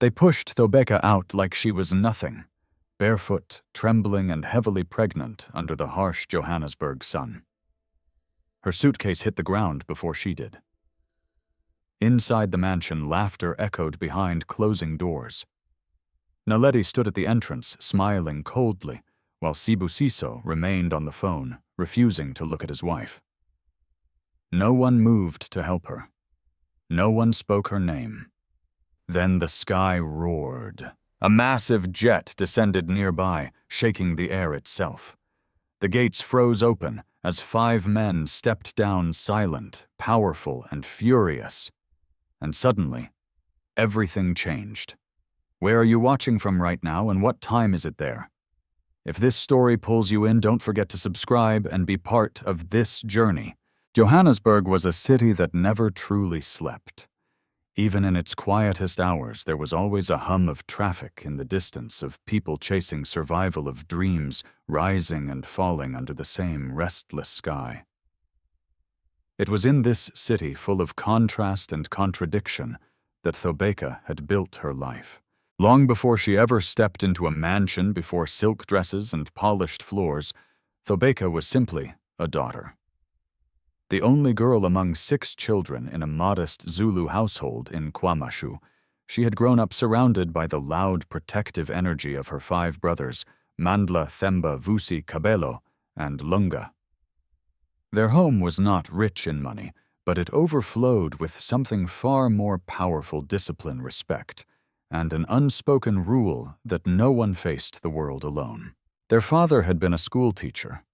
They pushed Thobeka out like she was nothing, barefoot, trembling and heavily pregnant under the harsh Johannesburg sun. Her suitcase hit the ground before she did. Inside the mansion, laughter echoed behind closing doors. Naledi stood at the entrance, smiling coldly, while Sibusiso remained on the phone, refusing to look at his wife. No one moved to help her. No one spoke her name. Then the sky roared. A massive jet descended nearby, shaking the air itself. The gates froze open as 5 men stepped down, silent, powerful, and furious. And suddenly, everything changed. Where are you watching from right now, and what time is it there? If this story pulls you in, don't forget to subscribe and be part of this journey. Johannesburg was a city that never truly slept. Even in its quietest hours, there was always a hum of traffic in the distance, of people chasing survival of dreams, rising and falling under the same restless sky. It was in this city full of contrast and contradiction that Thobeka had built her life. Long before she ever stepped into a mansion before silk dresses and polished floors, Thobeka was simply a daughter. The only girl among 6 children in a modest Zulu household in KwaMashu, she had grown up surrounded by the loud, protective energy of her 5 brothers, Mandla, Themba, Vusi, Kabelo, and Lunga. Their home was not rich in money, but it overflowed with something far more powerful: discipline, respect, and an unspoken rule that no one faced the world alone. Their father had been a schoolteacher,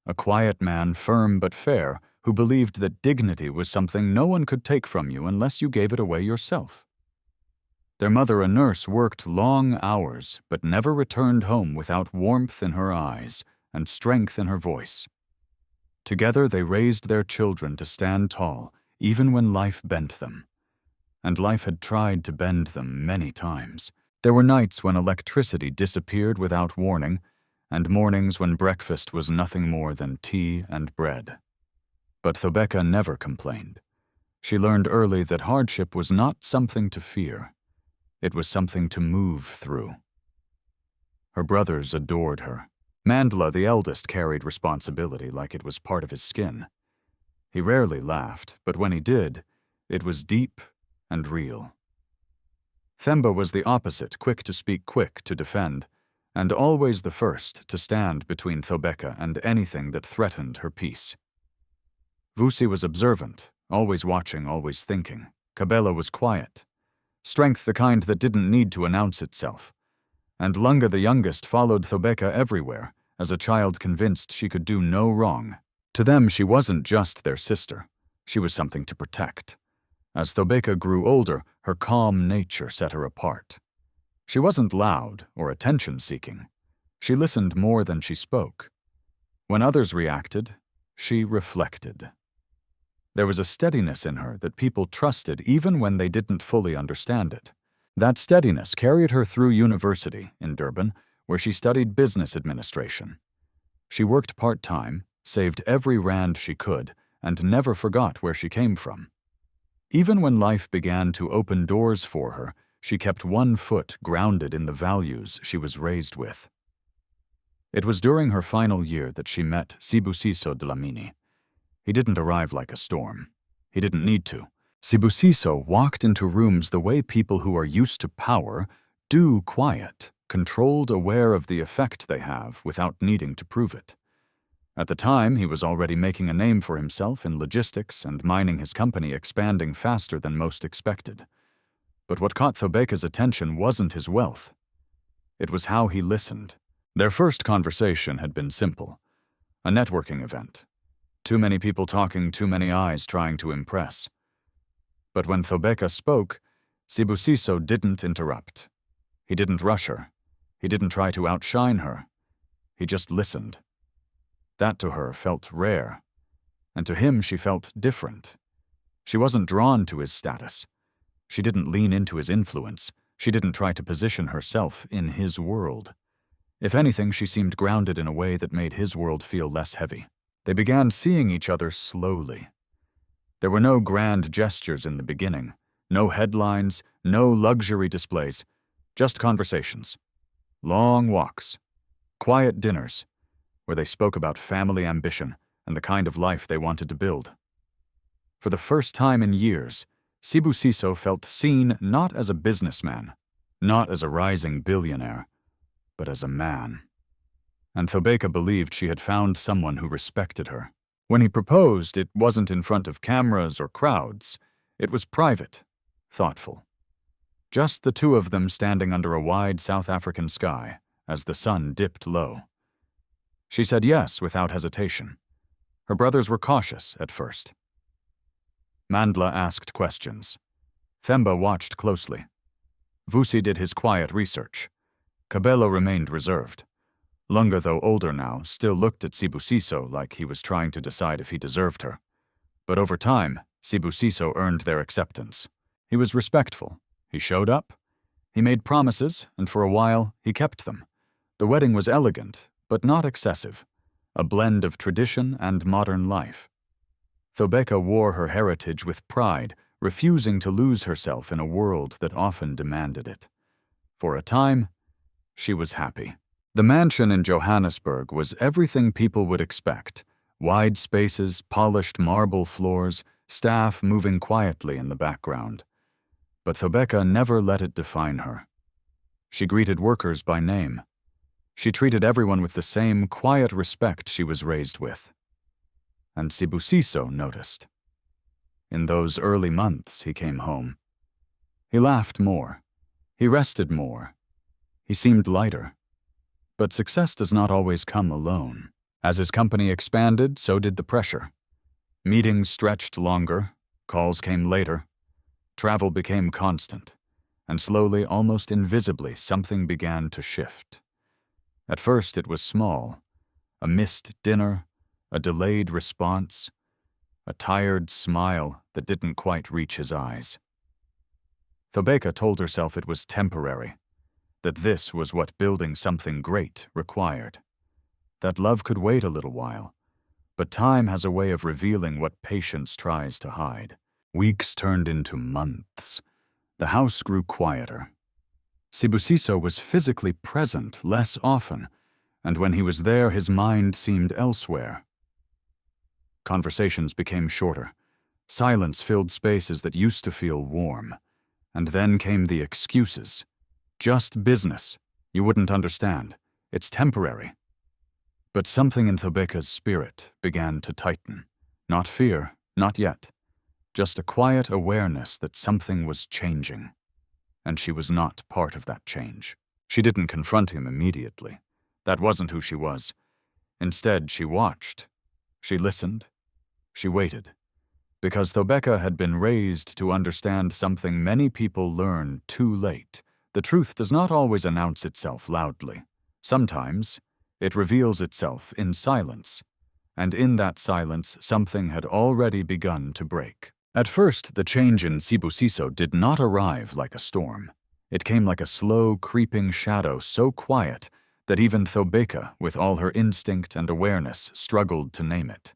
a quiet man, firm but fair, who believed that dignity was something no one could take from you unless you gave it away yourself. Their mother, a nurse, worked long hours but never returned home without warmth in her eyes and strength in her voice. Together they raised their children to stand tall, even when life bent them. And life had tried to bend them many times. There were nights when electricity disappeared without warning, and mornings when breakfast was nothing more than tea and bread. But Thobeka never complained. She learned early that hardship was not something to fear. It was something to move through. Her brothers adored her. Mandla, the eldest, carried responsibility like it was part of his skin. He rarely laughed, but when he did, it was deep and real. Themba was the opposite, quick to speak, quick to defend, and always the first to stand between Thobeka and anything that threatened her peace. Vusi was observant, always watching, always thinking. Kabelo was quiet, strength the kind that didn't need to announce itself. And Lunga, the youngest, followed Thobeka everywhere, as a child convinced she could do no wrong. To them, she wasn't just their sister. She was something to protect. As Thobeka grew older, her calm nature set her apart. She wasn't loud or attention-seeking. She listened more than she spoke. When others reacted, she reflected. There was a steadiness in her that people trusted even when they didn't fully understand it. That steadiness carried her through university in Durban, where she studied business administration. She worked part-time, saved every rand she could, and never forgot where she came from. Even when life began to open doors for her, she kept one foot grounded in the values she was raised with. It was during her final year that she met Sibusiso Dlamini. He didn't arrive like a storm. He didn't need to. Sibusiso walked into rooms the way people who are used to power do, quiet, controlled, aware of the effect they have without needing to prove it. At the time, he was already making a name for himself in logistics and mining his company expanding faster than most expected. But what caught Thobeka's attention wasn't his wealth. It was how he listened. Their first conversation had been simple. A networking event. Too many people talking, too many eyes trying to impress. But when Thobeka spoke, Sibusiso didn't interrupt. He didn't rush her. He didn't try to outshine her. He just listened. That to her felt rare, and to him she felt different. She wasn't drawn to his status. She didn't lean into his influence. She didn't try to position herself in his world. If anything, she seemed grounded in a way that made his world feel less heavy. They began seeing each other slowly. There were no grand gestures in the beginning, No headlines, no luxury displays, just conversations. Long walks, quiet dinners, where they spoke about family ambition and the kind of life they wanted to build. For the first time in years, Sibusiso felt seen not as a businessman, not as a rising billionaire, but as a man. And Thobeka believed she had found someone who respected her. When he proposed, it wasn't in front of cameras or crowds. It was private, thoughtful. Just the two of them standing under a wide South African sky as the sun dipped low. She said yes without hesitation. Her brothers were cautious at first. Mandla asked questions. Themba watched closely. Vusi did his quiet research. Kabelo remained reserved. Lunga, though older now, still looked at Sibusiso like he was trying to decide if he deserved her. But over time, Sibusiso earned their acceptance. He was respectful. He showed up. He made promises, and for a while, he kept them. The wedding was elegant, but not excessive, a blend of tradition and modern life. Thobeka wore her heritage with pride, refusing to lose herself in a world that often demanded it. For a time, she was happy. The mansion in Johannesburg was everything people would expect: wide spaces, polished marble floors, staff moving quietly in the background. But Thobeka never let it define her. She greeted workers by name. She treated everyone with the same quiet respect she was raised with. And Sibusiso noticed. In those early months he came home. He laughed more. He rested more. He seemed lighter. But success does not always come alone. As his company expanded, so did the pressure. Meetings stretched longer, calls came later, travel became constant, and slowly, almost invisibly, something began to shift. At first it was small: a missed dinner, a delayed response, a tired smile that didn't quite reach his eyes. Thobeka told herself it was temporary, that this was what building something great required, that love could wait a little while, but time has a way of revealing what patience tries to hide. Weeks turned into months. The house grew quieter. Sibusiso was physically present less often, and when he was there, his mind seemed elsewhere. Conversations became shorter. Silence filled spaces that used to feel warm. And then came the excuses. Just business. You wouldn't understand. It's temporary. But something in Thobeka's spirit began to tighten. Not fear, not yet. Just a quiet awareness that something was changing. And she was not part of that change. She didn't confront him immediately. That wasn't who she was. Instead, she watched. She listened. She waited. Because Thobeka had been raised to understand something many people learn too late. The truth does not always announce itself loudly. Sometimes, it reveals itself in silence. And in that silence, something had already begun to break. At first, the change in Sibusiso did not arrive like a storm. It came like a slow, creeping shadow so quiet that even Thobeka, with all her instinct and awareness, struggled to name it.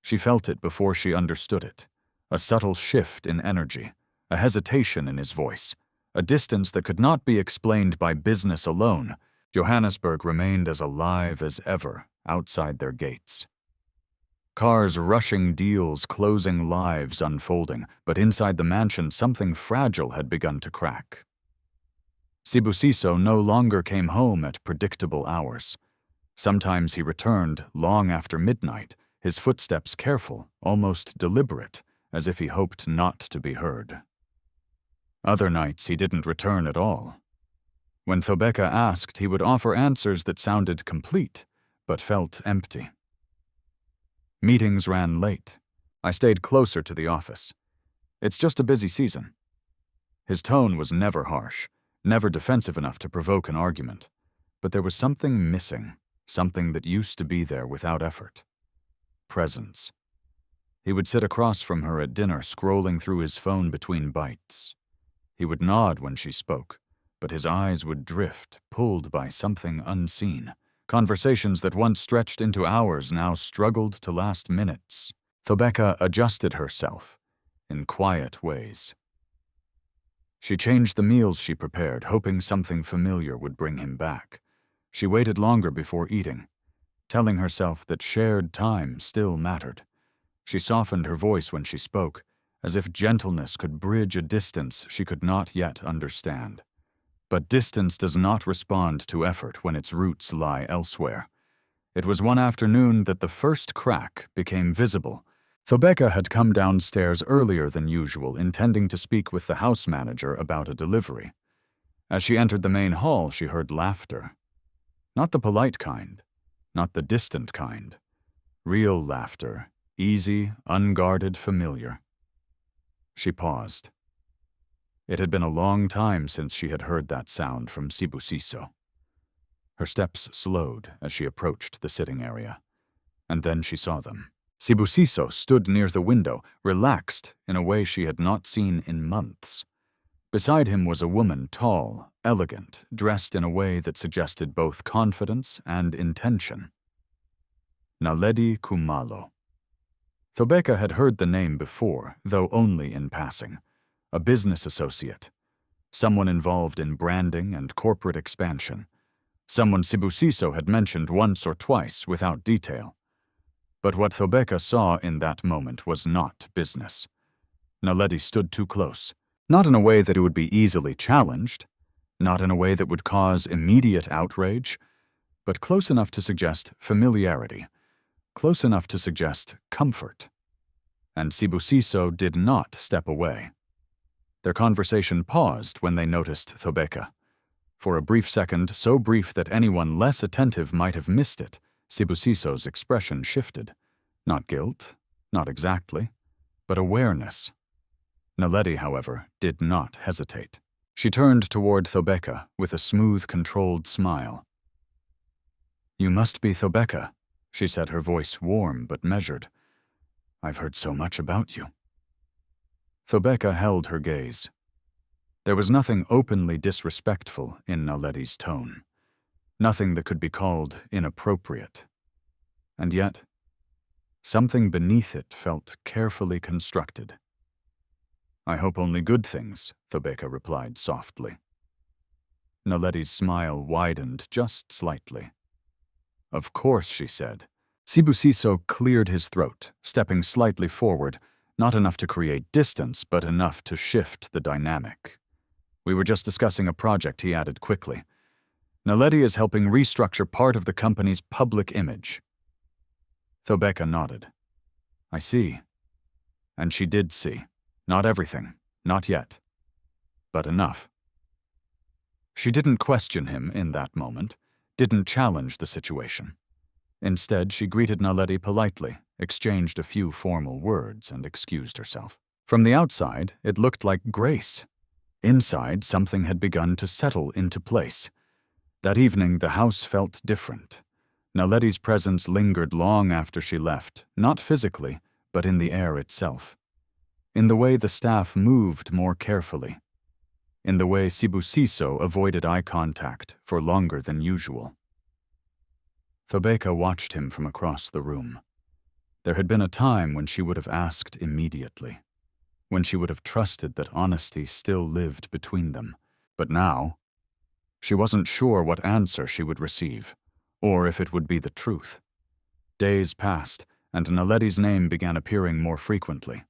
She felt it before she understood it, a subtle shift in energy, a hesitation in his voice, a distance that could not be explained by business alone. Johannesburg remained as alive as ever outside their gates. Cars rushing, deals closing, lives unfolding, but inside the mansion something fragile had begun to crack. Sibusiso no longer came home at predictable hours. Sometimes he returned long after midnight, his footsteps careful, almost deliberate, as if he hoped not to be heard. Other nights he didn't return at all. When Thobeka asked, he would offer answers that sounded complete, but felt empty. Meetings ran late. I stayed closer to the office. It's just a busy season. His tone was never harsh, never defensive enough to provoke an argument. But there was something missing, something that used to be there without effort. Presence. He would sit across from her at dinner, scrolling through his phone between bites. He would nod when she spoke, but his eyes would drift, pulled by something unseen. Conversations that once stretched into hours now struggled to last minutes. Thobeka adjusted herself in quiet ways. She changed the meals she prepared, hoping something familiar would bring him back. She waited longer before eating, telling herself that shared time still mattered. She softened her voice when she spoke, as if gentleness could bridge a distance she could not yet understand. But distance does not respond to effort when its roots lie elsewhere. It was one afternoon that the first crack became visible. Thobeka had come downstairs earlier than usual, intending to speak with the house manager about a delivery. As she entered the main hall, she heard laughter. Not the polite kind, not the distant kind. Real laughter, easy, unguarded, familiar. She paused. It had been a long time since she had heard that sound from Sibusiso. Her steps slowed as she approached the sitting area, and then she saw them. Sibusiso stood near the window, relaxed in a way she had not seen in months. Beside him was a woman, tall, elegant, dressed in a way that suggested both confidence and intention. Naledi Kumalo. Thobeka had heard the name before, though only in passing. A business associate. Someone involved in branding and corporate expansion. Someone Sibusiso had mentioned once or twice without detail. But what Thobeka saw in that moment was not business. Naledi stood too close, not in a way that it would be easily challenged, not in a way that would cause immediate outrage, but close enough to suggest familiarity, close enough to suggest comfort. And Sibusiso did not step away. Their conversation paused when they noticed Thobeka. For a brief second, so brief that anyone less attentive might have missed it, Sibusiso's expression shifted. Not guilt, not exactly, but awareness. Naledi, however, did not hesitate. She turned toward Thobeka with a smooth, controlled smile. "You must be Thobeka," she said, her voice warm but measured. "I've heard so much about you." Thobeka held her gaze. There was nothing openly disrespectful in Naledi's tone. Nothing that could be called inappropriate. And yet, something beneath it felt carefully constructed. "I hope only good things," Thobeka replied softly. Naledi's smile widened just slightly. "Of course," she said. Sibusiso cleared his throat, stepping slightly forward, not enough to create distance, but enough to shift the dynamic. "We were just discussing a project," he added quickly. "Naledi is helping restructure part of the company's public image." Thobeka nodded. "I see." And she did see. Not everything, not yet, but enough. She didn't question him in that moment, didn't challenge the situation. Instead, she greeted Naledi politely, exchanged a few formal words, and excused herself. From the outside, it looked like grace. Inside, something had begun to settle into place. That evening, the house felt different. Naledi's presence lingered long after she left, not physically, but in the air itself. In the way the staff moved more carefully. In the way Sibusiso avoided eye contact for longer than usual. Thobeka watched him from across the room. There had been a time when she would have asked immediately, when she would have trusted that honesty still lived between them. But now, she wasn't sure what answer she would receive, or if it would be the truth. Days passed, and Naledi's name began appearing more frequently.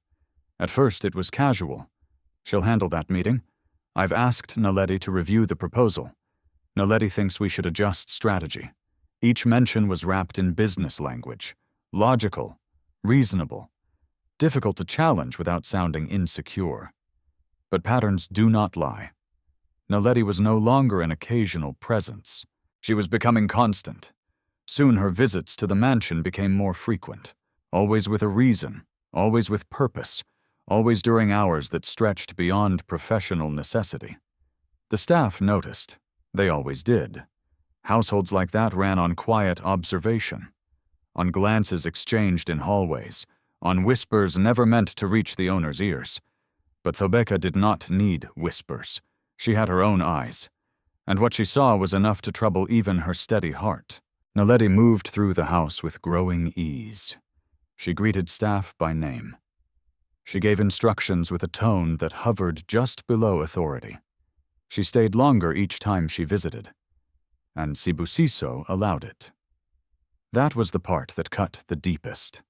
At first, it was casual. "She'll handle that meeting. I've asked Naledi to review the proposal. Naledi thinks we should adjust strategy." Each mention was wrapped in business language. Logical, reasonable, difficult to challenge without sounding insecure. But patterns do not lie. Naledi was no longer an occasional presence. She was becoming constant. Soon her visits to the mansion became more frequent, always with a reason, always with purpose, always during hours that stretched beyond professional necessity. The staff noticed. They always did. Households like that ran on quiet observation, on glances exchanged in hallways, on whispers never meant to reach the owner's ears. But Thobeka did not need whispers. She had her own eyes, and what she saw was enough to trouble even her steady heart. Naledi moved through the house with growing ease. She greeted staff by name. She gave instructions with a tone that hovered just below authority. She stayed longer each time she visited, and Sibusiso allowed it. That was the part that cut the deepest.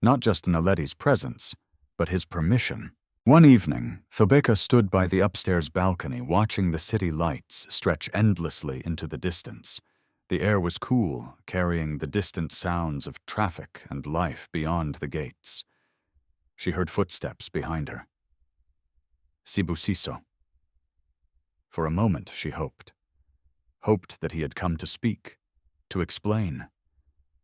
Not just Naledi's presence, but his permission. One evening, Thobeka stood by the upstairs balcony watching the city lights stretch endlessly into the distance. The air was cool, carrying the distant sounds of traffic and life beyond the gates. She heard footsteps behind her. Sibusiso. For a moment, she hoped that he had come to speak, to explain,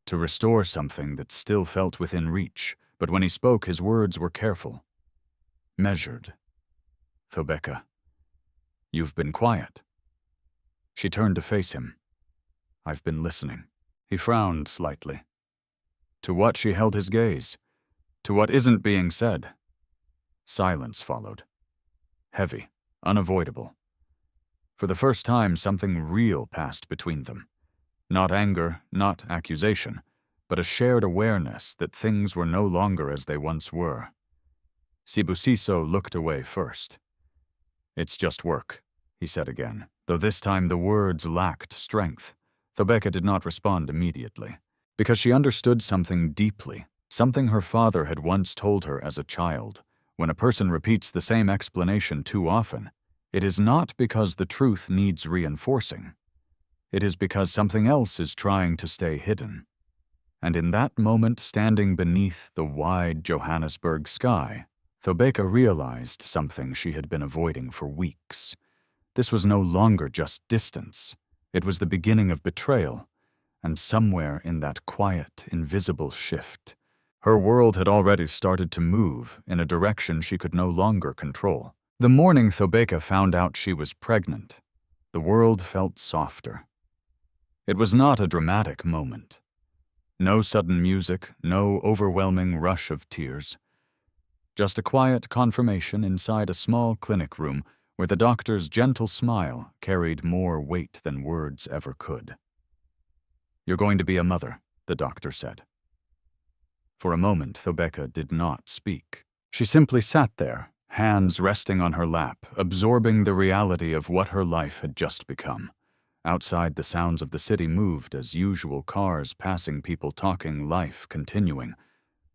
to restore something that still felt within reach, but when he spoke, his words were careful, measured. Thobeka, you've been quiet. She turned to face him. I've been listening. He frowned slightly. To what she held his gaze, to what isn't being said. Silence followed. Heavy, unavoidable. For the first time, something real passed between them. Not anger, not accusation, but a shared awareness that things were no longer as they once were. Sibusiso looked away first. It's just work, he said again, though this time the words lacked strength. Thobeka did not respond immediately, because she understood something deeply, something her father had once told her as a child. When a person repeats the same explanation too often, it is not because the truth needs reinforcing. It is because something else is trying to stay hidden. And in that moment, standing beneath the wide Johannesburg sky, Thobeka realized something she had been avoiding for weeks. This was no longer just distance. It was the beginning of betrayal, and somewhere in that quiet, invisible shift, her world had already started to move in a direction she could no longer control. The morning Thobeka found out she was pregnant, the world felt softer. It was not a dramatic moment. No sudden music, no overwhelming rush of tears. Just a quiet confirmation inside a small clinic room where the doctor's gentle smile carried more weight than words ever could. You're going to be a mother, the doctor said. For a moment, Thobeka did not speak. She simply sat there, hands resting on her lap, absorbing the reality of what her life had just become. Outside, the sounds of the city moved as usual, cars passing, people talking, life continuing.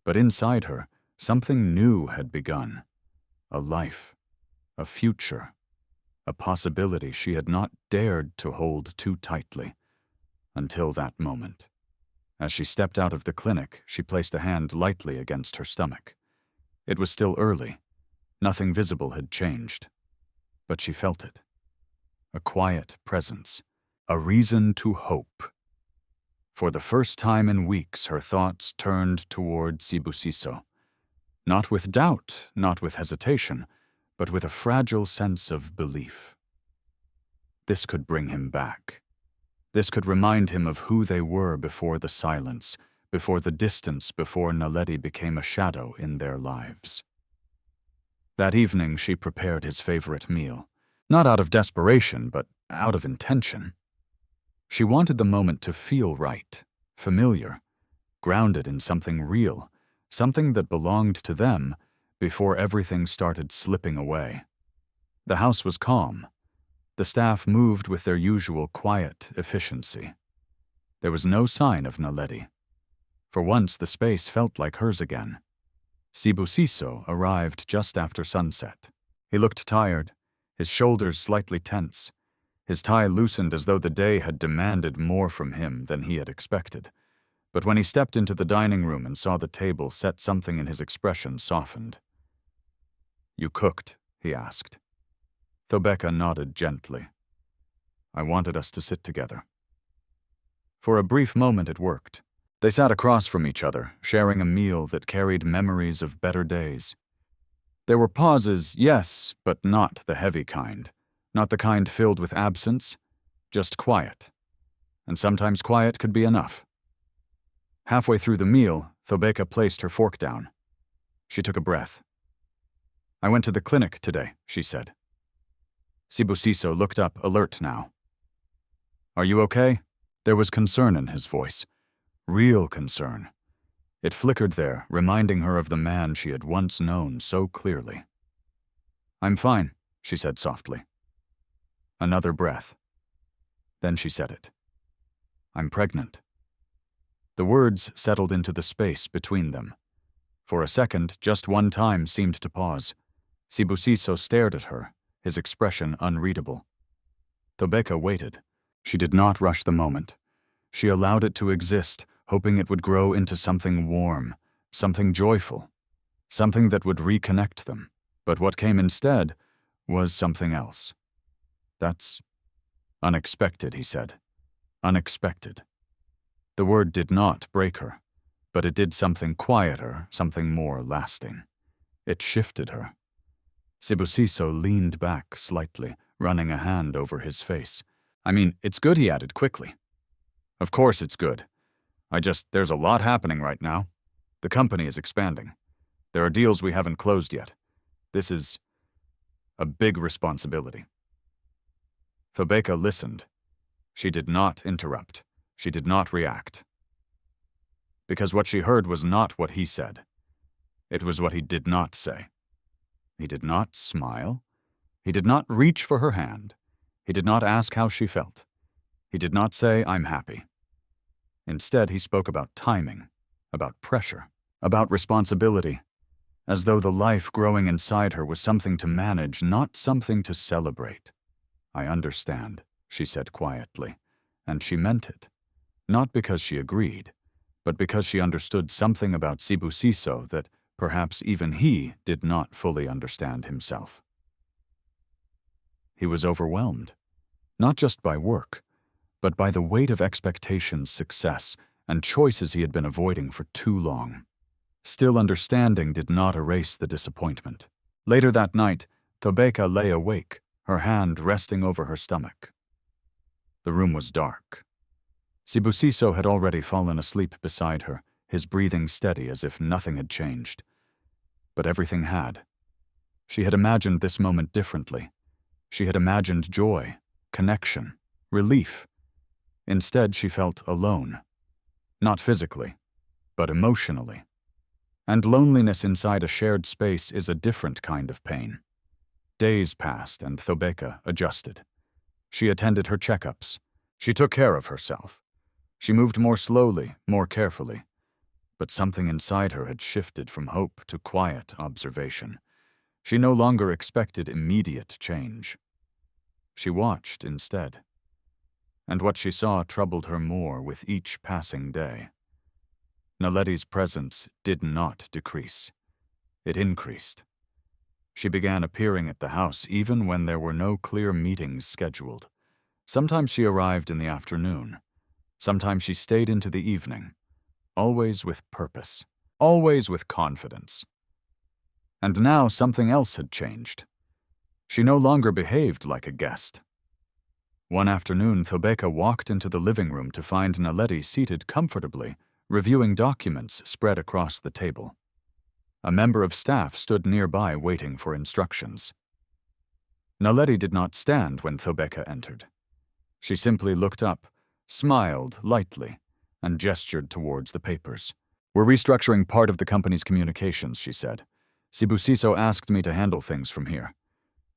But inside her, something new had begun. A life, a future, a possibility she had not dared to hold too tightly until that moment. As she stepped out of the clinic, she placed a hand lightly against her stomach. It was still early. Nothing visible had changed. But she felt it. A quiet presence. A reason to hope. For the first time in weeks, her thoughts turned toward Sibusiso. Not with doubt, not with hesitation, but with a fragile sense of belief. This could bring him back. This could remind him of who they were before the silence, before the distance, before Naledi became a shadow in their lives. That evening, she prepared his favorite meal, not out of desperation, but out of intention. She wanted the moment to feel right, familiar, grounded in something real, something that belonged to them before everything started slipping away. The house was calm. The staff moved with their usual quiet efficiency. There was no sign of Naledi. For once, the space felt like hers again. Sibusiso arrived just after sunset. He looked tired, his shoulders slightly tense. His tie loosened as though the day had demanded more from him than he had expected. But when he stepped into the dining room and saw the table set, something in his expression softened. You cooked, he asked. Thobeka nodded gently. I wanted us to sit together. For a brief moment it worked. They sat across from each other, sharing a meal that carried memories of better days. There were pauses, yes, but not the heavy kind. Not the kind filled with absence, just quiet. And sometimes quiet could be enough. Halfway through the meal, Thobeka placed her fork down. She took a breath. I went to the clinic today, she said. Sibusiso looked up, alert now. Are you okay? There was concern in his voice. Real concern. It flickered there, reminding her of the man she had once known so clearly. "I'm fine," she said softly. Another breath. Then she said it. "I'm pregnant." The words settled into the space between them. For a second, just one time seemed to pause. Sibusiso stared at her, his expression unreadable. Thobeka waited. She did not rush the moment. She allowed it to exist, hoping it would grow into something warm, something joyful, something that would reconnect them. But what came instead was something else. "That's unexpected," he said. Unexpected. The word did not break her, but it did something quieter, something more lasting. It shifted her. Sibusiso leaned back slightly, running a hand over his face. "I mean, it's good," he added quickly. "Of course it's good. There's a lot happening right now. The company is expanding. There are deals we haven't closed yet. This is a big responsibility." Thobeka listened. She did not interrupt. She did not react. Because what she heard was not what he said. It was what he did not say. He did not smile. He did not reach for her hand. He did not ask how she felt. He did not say, "I'm happy." Instead, he spoke about timing, about pressure, about responsibility, as though the life growing inside her was something to manage, not something to celebrate. "I understand," she said quietly, and she meant it. Not because she agreed, but because she understood something about Sibusiso that perhaps even he did not fully understand himself. He was overwhelmed, not just by work, but by the weight of expectations, success, and choices he had been avoiding for too long. Still, understanding did not erase the disappointment. Later that night, Thobeka lay awake, her hand resting over her stomach. The room was dark. Sibusiso had already fallen asleep beside her, his breathing steady as if nothing had changed. But everything had. She had imagined this moment differently. She had imagined joy, connection, relief. Instead, she felt alone. Not physically, but emotionally. And loneliness inside a shared space is a different kind of pain. Days passed and Thobeka adjusted. She attended her checkups. She took care of herself. She moved more slowly, more carefully. But something inside her had shifted from hope to quiet observation. She no longer expected immediate change. She watched instead. And what she saw troubled her more with each passing day. Naletti's presence did not decrease. It increased. She began appearing at the house even when there were no clear meetings scheduled. Sometimes she arrived in the afternoon. Sometimes she stayed into the evening. Always with purpose. Always with confidence. And now something else had changed. She no longer behaved like a guest. One afternoon, Thobeka walked into the living room to find Naletti seated comfortably, reviewing documents spread across the table. A member of staff stood nearby waiting for instructions. Naletti did not stand when Thobeka entered. She simply looked up, smiled lightly, and gestured towards the papers. "We're restructuring part of the company's communications," she said. "Sibusiso asked me to handle things from here.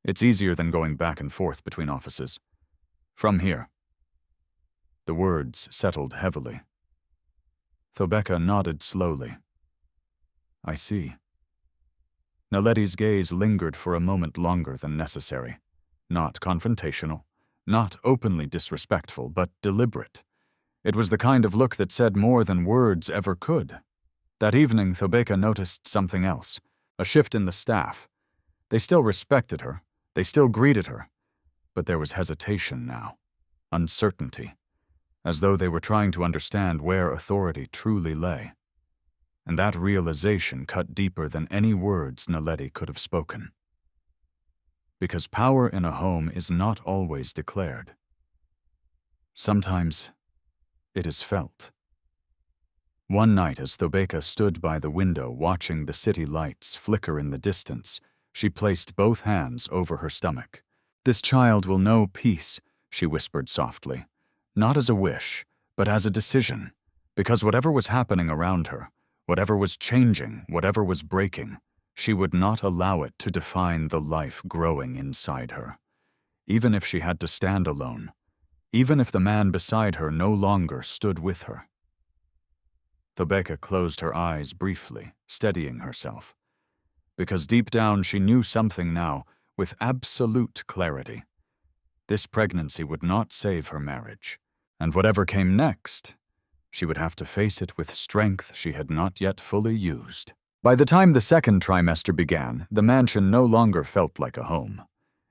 It's easier than going back and forth between offices. From here." The words settled heavily. Thobeka nodded slowly. "I see." Naletti's gaze lingered for a moment longer than necessary. Not confrontational, not openly disrespectful, but deliberate. It was the kind of look that said more than words ever could. That evening, Thobeka noticed something else, a shift in the staff. They still respected her, they still greeted her, but there was hesitation now, uncertainty, as though they were trying to understand where authority truly lay. And that realization cut deeper than any words Naletti could have spoken. Because power in a home is not always declared. Sometimes it is felt. One night, as Thobeka stood by the window watching the city lights flicker in the distance, she placed both hands over her stomach. "This child will know peace," she whispered softly, not as a wish, but as a decision, because whatever was happening around her, Whatever was changing, whatever was breaking, she would not allow it to define the life growing inside her. Even if she had to stand alone, even if the man beside her no longer stood with her. Thobeka closed her eyes briefly, steadying herself. Because deep down she knew something now, with absolute clarity. This pregnancy would not save her marriage, and whatever came next, she would have to face it with strength she had not yet fully used. By the time the second trimester began, the mansion no longer felt like a home.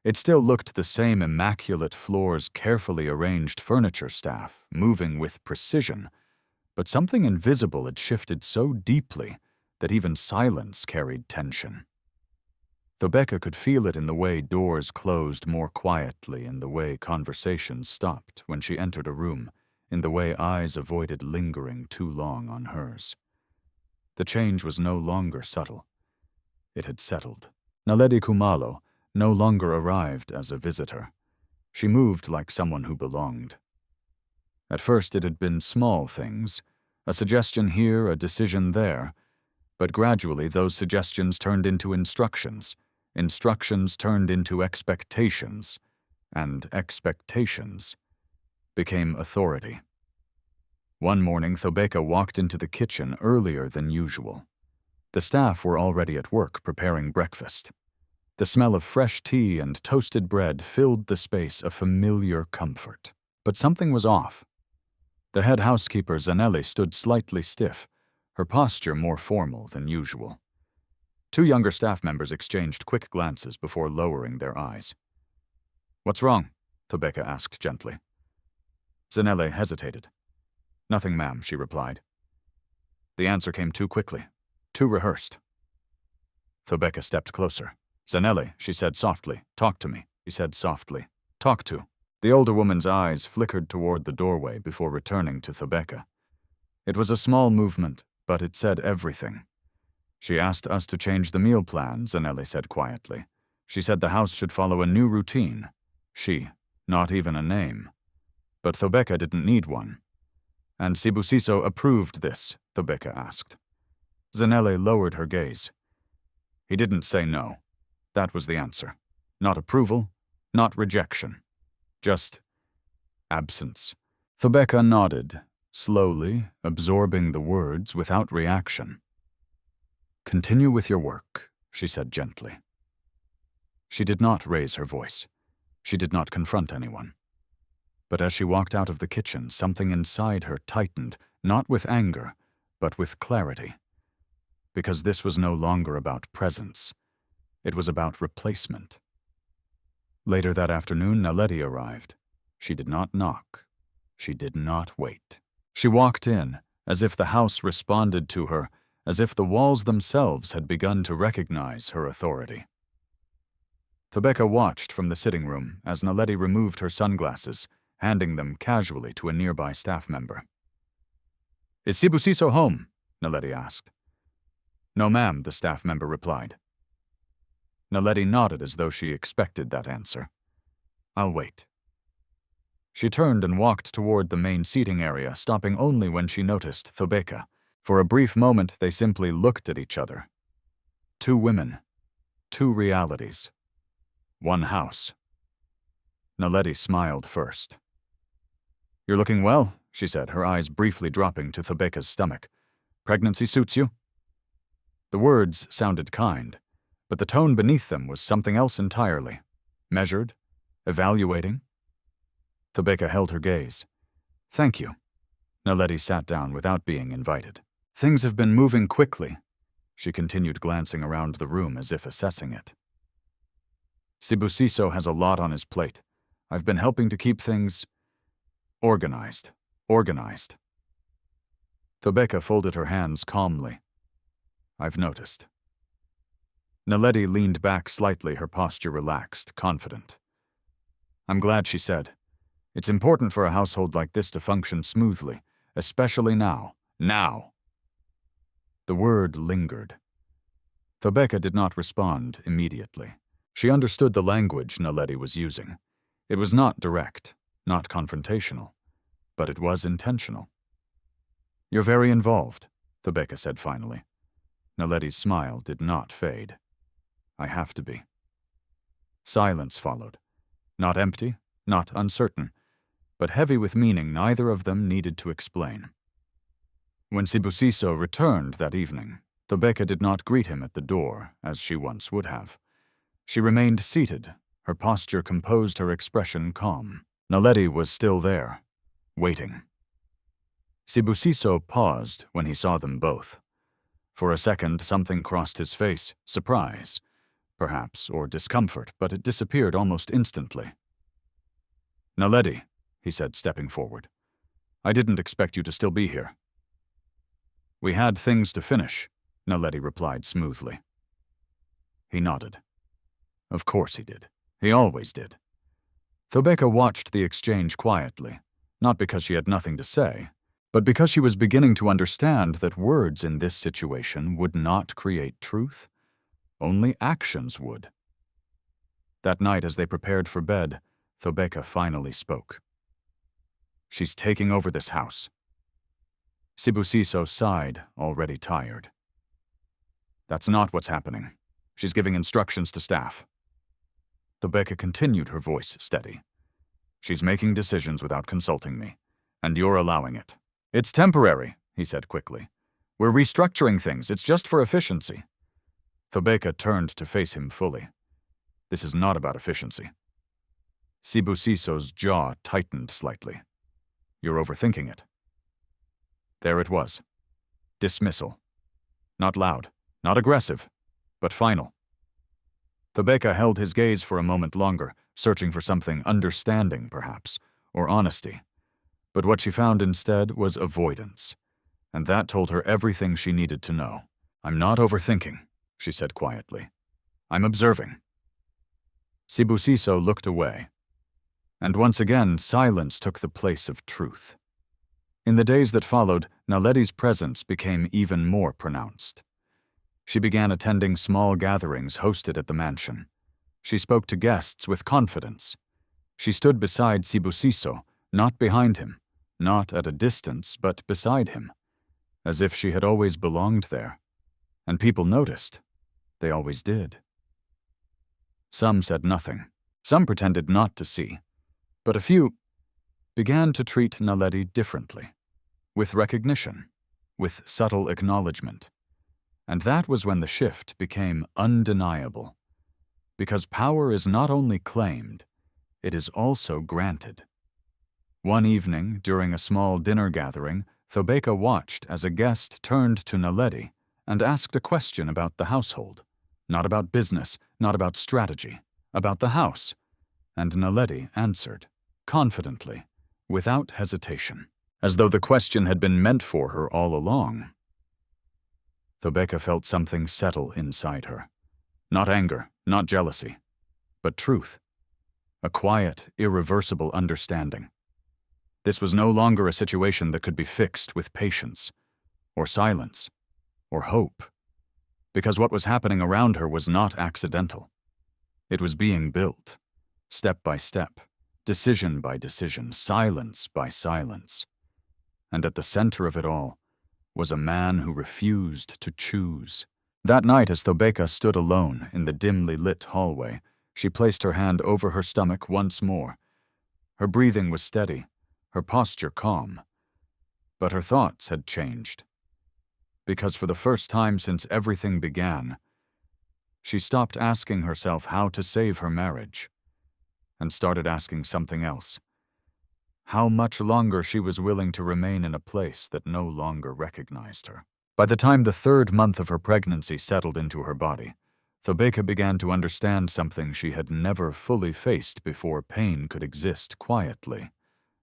It still looked the same: immaculate floors, carefully arranged furniture staff, moving with precision, but something invisible had shifted so deeply that even silence carried tension. Thobeka could feel it in the way doors closed more quietly, in the way conversations stopped when she entered a room, in the way eyes avoided lingering too long on hers. The change was no longer subtle. It had settled. Naledi Kumalo no longer arrived as a visitor. She moved like someone who belonged. At first it had been small things, a suggestion here, a decision there, but gradually those suggestions turned into instructions. Instructions turned into expectations, and expectations became authority. One morning, Thobeka walked into the kitchen earlier than usual. The staff were already at work preparing breakfast. The smell of fresh tea and toasted bread filled the space, a familiar comfort. But something was off. The head housekeeper, Zanelli, stood slightly stiff, her posture more formal than usual. Two younger staff members exchanged quick glances before lowering their eyes. "What's wrong?" Thobeka asked gently. Zanelli hesitated. "Nothing, ma'am," she replied. The answer came too quickly, too rehearsed. Thobeka stepped closer. "Zanelli," she said softly. "Talk to me," he said softly. "Talk to." The older woman's eyes flickered toward the doorway before returning to Thobeka. It was a small movement, but it said everything. "She asked us to change the meal plan," Zanelli said quietly. "She said the house should follow a new routine. She, not even a name. But Thobeka didn't need one." "And Sibusiso approved this?" Thobeka asked. Zanelli lowered her gaze. "He didn't say no." That was the answer. Not approval, not rejection. Just absence. Thobeka nodded, slowly, absorbing the words without reaction. "Continue with your work," she said gently. She did not raise her voice. She did not confront anyone. But as she walked out of the kitchen, something inside her tightened, not with anger, but with clarity. Because this was no longer about presence. It was about replacement. Later that afternoon, Naledi arrived. She did not knock. She did not wait. She walked in, as if the house responded to her, as if the walls themselves had begun to recognize her authority. Thobeka watched from the sitting room as Naledi removed her sunglasses, handing them casually to a nearby staff member. "Is Sibusiso home?" Naledi asked. "No, ma'am," the staff member replied. Naledi nodded as though she expected that answer. "I'll wait." She turned and walked toward the main seating area, stopping only when she noticed Thobeka. For a brief moment, they simply looked at each other. Two women, two realities, one house. Naledi smiled first. "You're looking well," she said, her eyes briefly dropping to Thobeka's stomach. "Pregnancy suits you?" The words sounded kind, but the tone beneath them was something else entirely. Measured, evaluating. Thobeka held her gaze. "Thank you." Naledi sat down without being invited. "Things have been moving quickly," she continued, glancing around the room as if assessing it. "Sibusiso has a lot on his plate. I've been helping to keep things organized. Thobeka folded her hands calmly. "I've noticed." Naledi leaned back slightly, her posture relaxed, confident. "I'm glad," she said. "It's important for a household like this to function smoothly, especially now. Now!" The word lingered. Thobeka did not respond immediately. She understood the language Naledi was using. It was not direct, not confrontational, but it was intentional. "You're very involved," Thobeka said finally. Naledi's smile did not fade. I have to be. Silence followed. Not empty, not uncertain, but heavy with meaning neither of them needed to explain. When Sibusiso returned that evening, Thobeka did not greet him at the door, as she once would have. She remained seated, her posture composed, her expression calm. Naledi was still there, waiting. Sibusiso paused when he saw them both. For a second, something crossed his face, surprise, perhaps, or discomfort, but it disappeared almost instantly. Naledi, he said, stepping forward. I didn't expect you to still be here. We had things to finish, Naledi replied smoothly. He nodded. Of course he did. He always did. Thobeka watched the exchange quietly, not because she had nothing to say, but because she was beginning to understand that words in this situation would not create truth. Only actions would. That night, as they prepared for bed, Thobeka finally spoke. She's taking over this house. Sibusiso sighed, already tired. That's not what's happening. She's giving instructions to staff. Thobeka continued, her voice steady. She's making decisions without consulting me, and you're allowing it. It's temporary, he said quickly. We're restructuring things, it's just for efficiency. Thobeka turned to face him fully. This is not about efficiency. Sibusiso's jaw tightened slightly. You're overthinking it. There it was. Dismissal. Not loud, not aggressive, but final. Thobeka held his gaze for a moment longer, searching for something understanding, perhaps, or honesty. But what she found instead was avoidance, and that told her everything she needed to know. I'm not overthinking, she said quietly. I'm observing. Sibusiso looked away, and once again silence took the place of truth. In the days that followed, Naledi's presence became even more pronounced. She began attending small gatherings hosted at the mansion. She spoke to guests with confidence. She stood beside Sibusiso, not behind him, not at a distance, but beside him, as if she had always belonged there. And people noticed. They always did. Some said nothing. Some pretended not to see. But a few began to treat Naledi differently, with recognition, with subtle acknowledgement. And that was when the shift became undeniable. Because power is not only claimed, it is also granted. One evening, during a small dinner gathering, Thobeka watched as a guest turned to Naledi and asked a question about the household. Not about business, not about strategy, about the house. And Naledi answered, confidently, without hesitation, as though the question had been meant for her all along. Thobeka felt something settle inside her. Not anger, not jealousy, but truth. A quiet, irreversible understanding. This was no longer a situation that could be fixed with patience, or silence, or hope, because what was happening around her was not accidental. It was being built, step by step, decision by decision, silence by silence. And at the center of it all was a man who refused to choose. That night, as Thobeka stood alone in the dimly lit hallway, she placed her hand over her stomach once more. Her breathing was steady, her posture calm. But her thoughts had changed. Because for the first time since everything began, she stopped asking herself how to save her marriage, and started asking something else. How much longer she was willing to remain in a place that no longer recognized her. By the time the 3rd month of her pregnancy settled into her body, Thobeka began to understand something she had never fully faced before. Pain could exist quietly,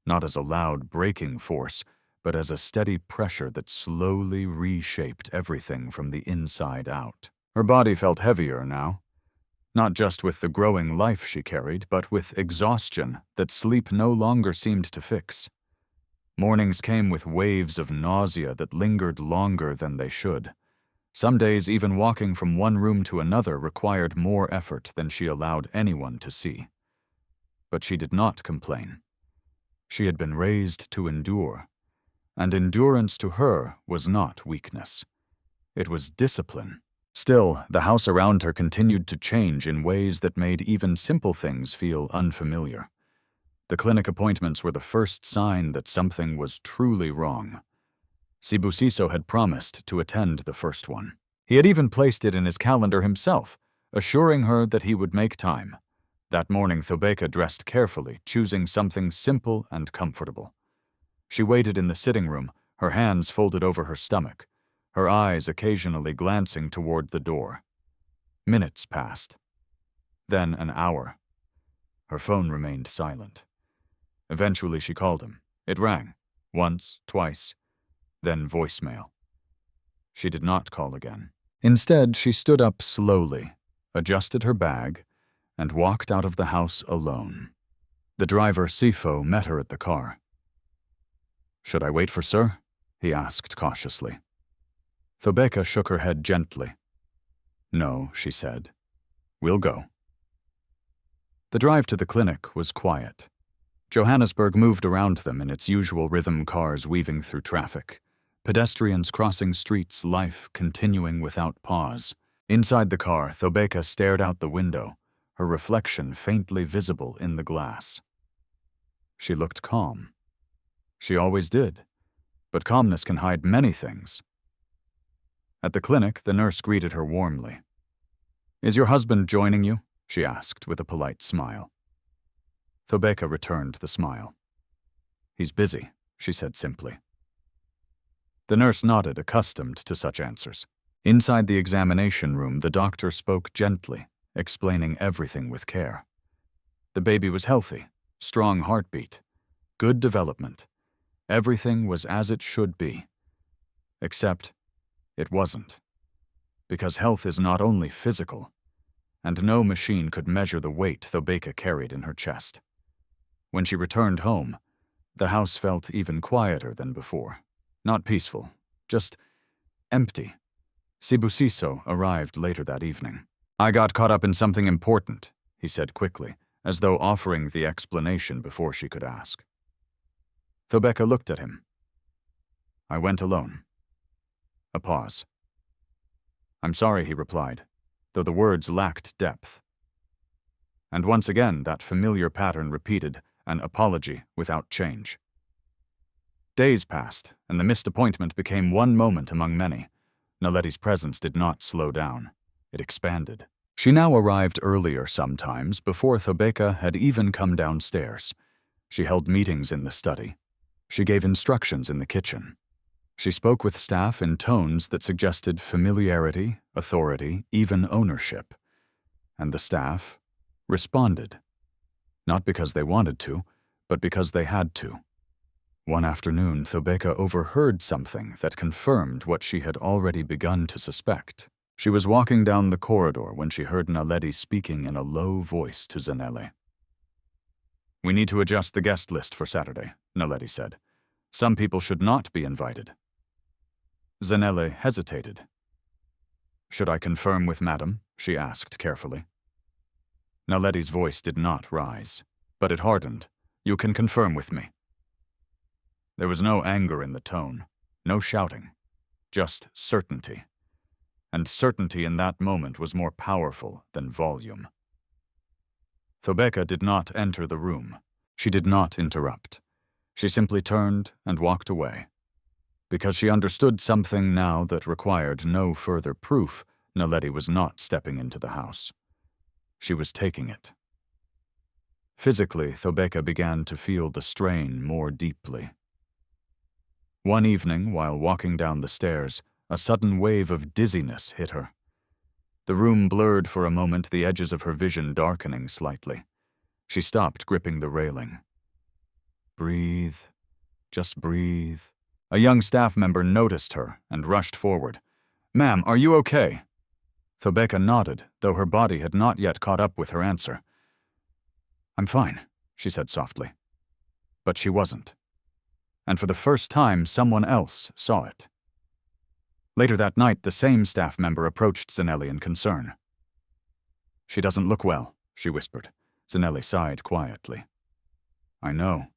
not as a loud breaking force, but as a steady pressure that slowly reshaped everything from the inside out. Her body felt heavier now, not just with the growing life she carried, but with exhaustion that sleep no longer seemed to fix. Mornings came with waves of nausea that lingered longer than they should. Some days, even walking from one room to another required more effort than she allowed anyone to see. But she did not complain. She had been raised to endure, And endurance to her was not weakness. It was discipline. Still, the house around her continued to change in ways that made even simple things feel unfamiliar. The clinic appointments were the first sign that something was truly wrong. Sibusiso had promised to attend the first one. He had even placed it in his calendar himself, assuring her that he would make time. That morning, Thobeka dressed carefully, choosing something simple and comfortable. She waited in the sitting room, her hands folded over her stomach, her eyes occasionally glancing toward the door. Minutes passed. Then an hour. Her phone remained silent. Eventually she called him. It rang. Once, twice, then voicemail. She did not call again. Instead, she stood up slowly, adjusted her bag, and walked out of the house alone. The driver, Sifo, met her at the car. "Should I wait for sir?" he asked cautiously. Thobeka shook her head gently. "No," she said. "We'll go." The drive to the clinic was quiet. Johannesburg moved around them in its usual rhythm, cars weaving through traffic, pedestrians crossing streets, life continuing without pause. Inside the car, Thobeka stared out the window, her reflection faintly visible in the glass. She looked calm. She always did, but calmness can hide many things. At the clinic, the nurse greeted her warmly. "Is your husband joining you?" she asked with a polite smile. Thobeka returned the smile. "He's busy," she said simply. The nurse nodded, accustomed to such answers. Inside the examination room, the doctor spoke gently, explaining everything with care. The baby was healthy, strong heartbeat, good development. Everything was as it should be. Except it wasn't. Because health is not only physical, and no machine could measure the weight Thobeka carried in her chest. When she returned home, the house felt even quieter than before. Not peaceful, just empty. Sibusiso arrived later that evening. "I got caught up in something important," he said quickly, as though offering the explanation before she could ask. Thobeka looked at him. "I went alone." A pause. "I'm sorry," he replied, though the words lacked depth. And once again that familiar pattern repeated, an apology without change. Days passed, and the missed appointment became one moment among many. Naletti's presence did not slow down. It expanded. She now arrived earlier sometimes, before Thobeka had even come downstairs. She held meetings in the study. She gave instructions in the kitchen. She spoke with staff in tones that suggested familiarity, authority, even ownership. And the staff responded. Not because they wanted to, but because they had to. One afternoon, Thobeka overheard something that confirmed what she had already begun to suspect. She was walking down the corridor when she heard Naledi speaking in a low voice to Zanele. "We need to adjust the guest list for Saturday," Naledi said. "Some people should not be invited." Zanele hesitated. "Should I confirm with Madam?" she asked carefully. Naledi's voice did not rise, but it hardened. "You can confirm with me." There was no anger in the tone, no shouting, just certainty. And certainty in that moment was more powerful than volume. Thobeka did not enter the room. She did not interrupt. She simply turned and walked away. Because she understood something now that required no further proof, Naledi was not stepping into the house. She was taking it. Physically, Thobeka began to feel the strain more deeply. One evening, while walking down the stairs, a sudden wave of dizziness hit her. The room blurred for a moment, the edges of her vision darkening slightly. She stopped, gripping the railing. "Breathe. Just breathe." A young staff member noticed her and rushed forward. "Ma'am, are you okay?" Thobeka nodded, though her body had not yet caught up with her answer. "I'm fine," she said softly. But she wasn't. And for the first time, someone else saw it. Later that night, the same staff member approached Zanelli in concern. "She doesn't look well," she whispered. Zanelli sighed quietly. "I know."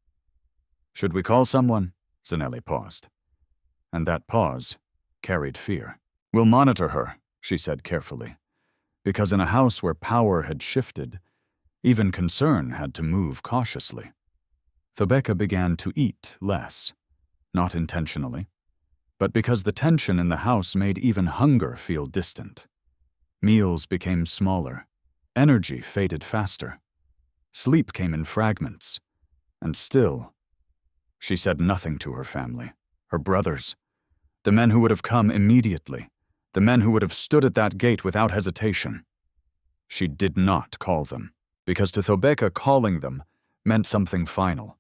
"Should we call someone?" Zanelli paused. And that pause carried fear. "We'll monitor her," she said carefully, because in a house where power had shifted, even concern had to move cautiously. Thobeka began to eat less, not intentionally, but because the tension in the house made even hunger feel distant. Meals became smaller, energy faded faster, sleep came in fragments, and still, she said nothing to her family, her brothers, the men who would have come immediately, the men who would have stood at that gate without hesitation. She did not call them, because to Thobeka calling them meant something final.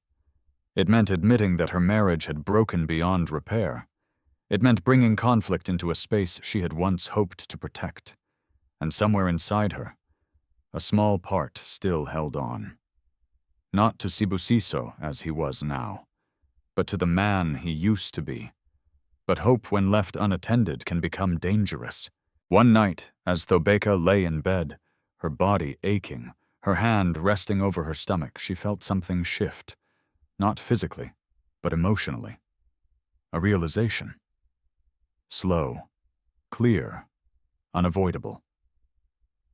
It meant admitting that her marriage had broken beyond repair. It meant bringing conflict into a space she had once hoped to protect. And somewhere inside her, a small part still held on. Not to Sibusiso as he was now, but to the man he used to be. But hope when left unattended can become dangerous. One night, as Thobeka lay in bed, her body aching, her hand resting over her stomach, she felt something shift. Not physically, but emotionally. A realization. Slow, clear, unavoidable.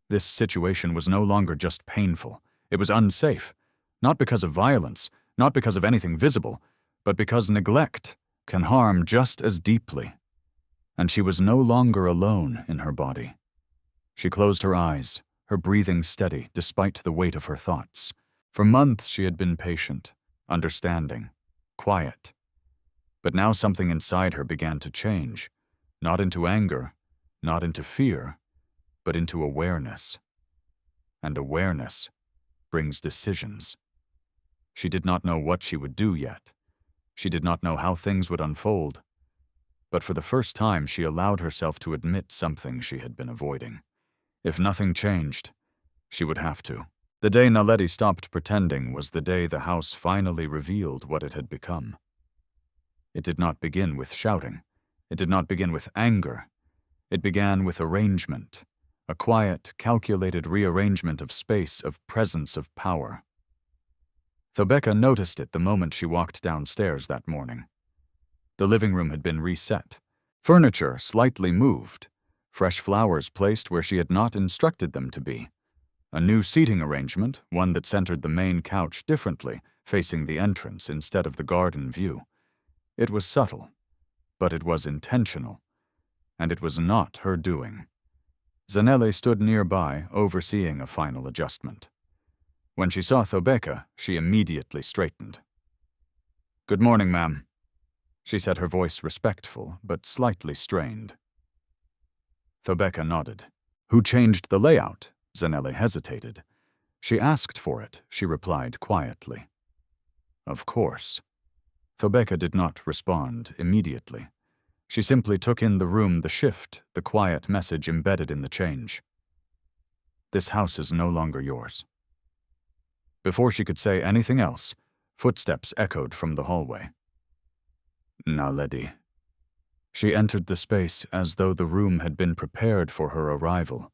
This situation was no longer just painful. It was unsafe. Not because of violence, not because of anything visible, but because neglect can harm just as deeply. And she was no longer alone in her body. She closed her eyes, her breathing steady despite the weight of her thoughts. For months she had been patient, understanding, quiet. But now something inside her began to change, not into anger, not into fear, but into awareness. And awareness brings decisions. She did not know what she would do yet. She did not know how things would unfold. But for the first time, she allowed herself to admit something she had been avoiding. If nothing changed, she would have to. The day Naledi stopped pretending was the day the house finally revealed what it had become. It did not begin with shouting. It did not begin with anger. It began with arrangement, a quiet, calculated rearrangement of space, of presence, of power. Thobeka noticed it the moment she walked downstairs that morning. The living room had been reset, furniture slightly moved, fresh flowers placed where she had not instructed them to be, a new seating arrangement, one that centered the main couch differently, facing the entrance instead of the garden view. It was subtle, but it was intentional, and it was not her doing. Zanelli stood nearby, overseeing a final adjustment. When she saw Thobeka, she immediately straightened. "Good morning, ma'am," she said, her voice respectful, but slightly strained. Thobeka nodded. "Who changed the layout?" Zanelli hesitated. "She asked for it," she replied quietly. "Of course." Thobeka did not respond immediately. She simply took in the room, the shift, the quiet message embedded in the change. "This house is no longer yours." Before she could say anything else, footsteps echoed from the hallway. Naledi. She entered the space as though the room had been prepared for her arrival,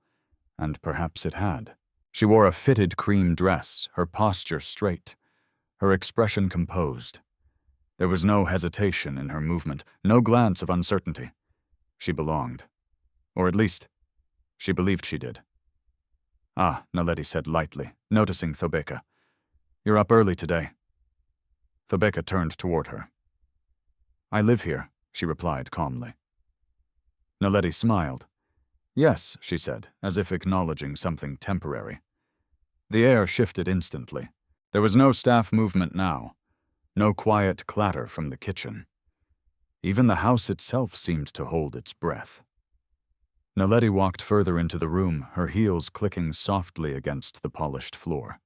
and perhaps it had. She wore a fitted cream dress, her posture straight, her expression composed. There was no hesitation in her movement, no glance of uncertainty. She belonged. Or at least, she believed she did. "Ah," Naledi said lightly, noticing Thobeka. "You're up early today." Thobeka turned toward her. "I live here," she replied calmly. Naledi smiled. "Yes," she said, as if acknowledging something temporary. The air shifted instantly. There was no staff movement now, no quiet clatter from the kitchen. Even the house itself seemed to hold its breath. Naledi walked further into the room, her heels clicking softly against the polished floor.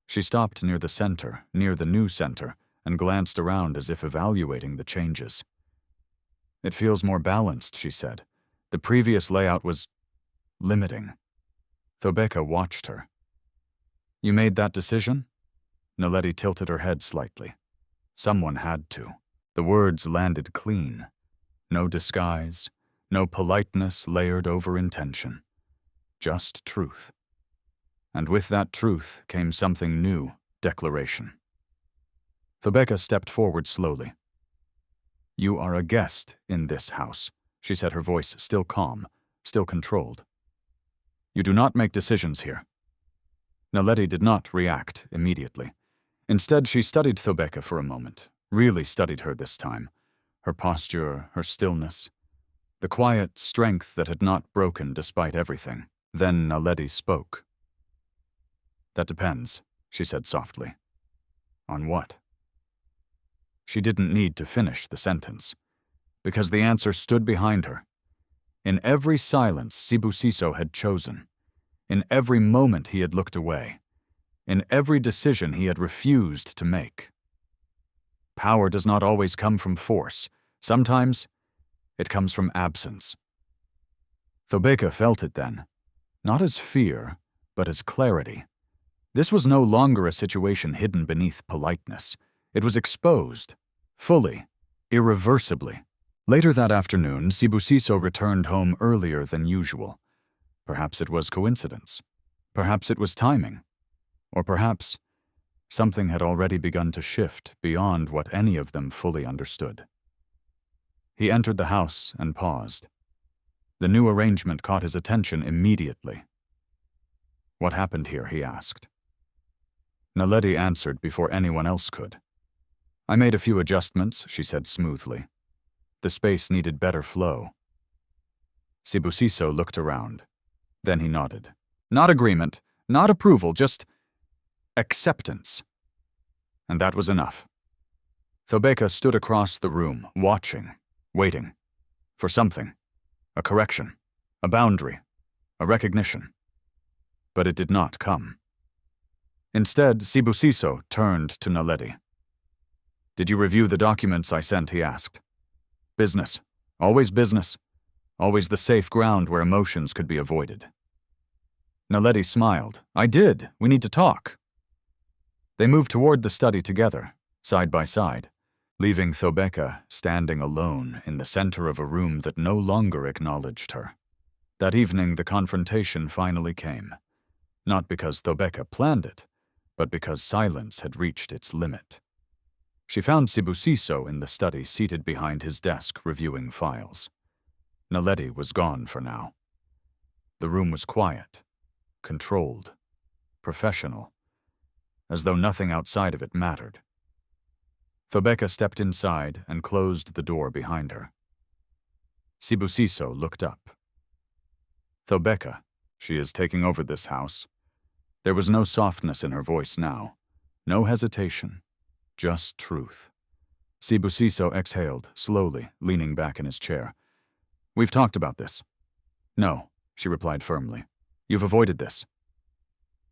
She stopped near the center, near the new center, and glanced around as if evaluating the changes. "It feels more balanced," she said. "The previous layout was limiting." Thobeka watched her. "You made that decision?" Naledi tilted her head slightly. Someone had to. The words landed clean. No disguise, no politeness layered over intention. Just truth. And with that truth came something new, declaration. Thobeka stepped forward slowly. You are a guest in this house, she said, her voice still calm, still controlled. You do not make decisions here. Naledi did not react immediately. Instead, she studied Thobeka for a moment, really studied her this time. Her posture, her stillness, the quiet strength that had not broken despite everything. Then Naledi spoke. That depends, she said softly. On what? She didn't need to finish the sentence, because the answer stood behind her. In every silence Sibusiso had chosen, in every moment he had looked away, in every decision he had refused to make. Power does not always come from force. Sometimes it comes from absence. Thobeka felt it then, not as fear, but as clarity. This was no longer a situation hidden beneath politeness. It was exposed, fully, irreversibly. Later that afternoon, Sibusiso returned home earlier than usual. Perhaps it was coincidence. Perhaps it was timing. Or perhaps something had already begun to shift beyond what any of them fully understood. He entered the house and paused. The new arrangement caught his attention immediately. What happened here, he asked. Naledi answered before anyone else could. I made a few adjustments, she said smoothly. The space needed better flow. Sibusiso looked around. Then he nodded. Not agreement, not approval, just acceptance. And that was enough. Thobeka stood across the room, watching, waiting, for something, a correction, a boundary, a recognition. But it did not come. Instead, Sibusiso turned to Naledi. Did you review the documents I sent, he asked. Business, always the safe ground where emotions could be avoided. Naledi smiled. I did, we need to talk. They moved toward the study together, side by side, leaving Thobeka standing alone in the center of a room that no longer acknowledged her. That evening, the confrontation finally came, not because Thobeka planned it, but because silence had reached its limit. She found Sibusiso in the study, seated behind his desk, reviewing files. Naledi was gone for now. The room was quiet, controlled, professional, as though nothing outside of it mattered. Thobeka stepped inside and closed the door behind her. Sibusiso looked up. Thobeka, she is taking over this house. There was no softness in her voice now, no hesitation, just truth. Sibusiso exhaled, slowly, leaning back in his chair. We've talked about this. No, she replied firmly. You've avoided this.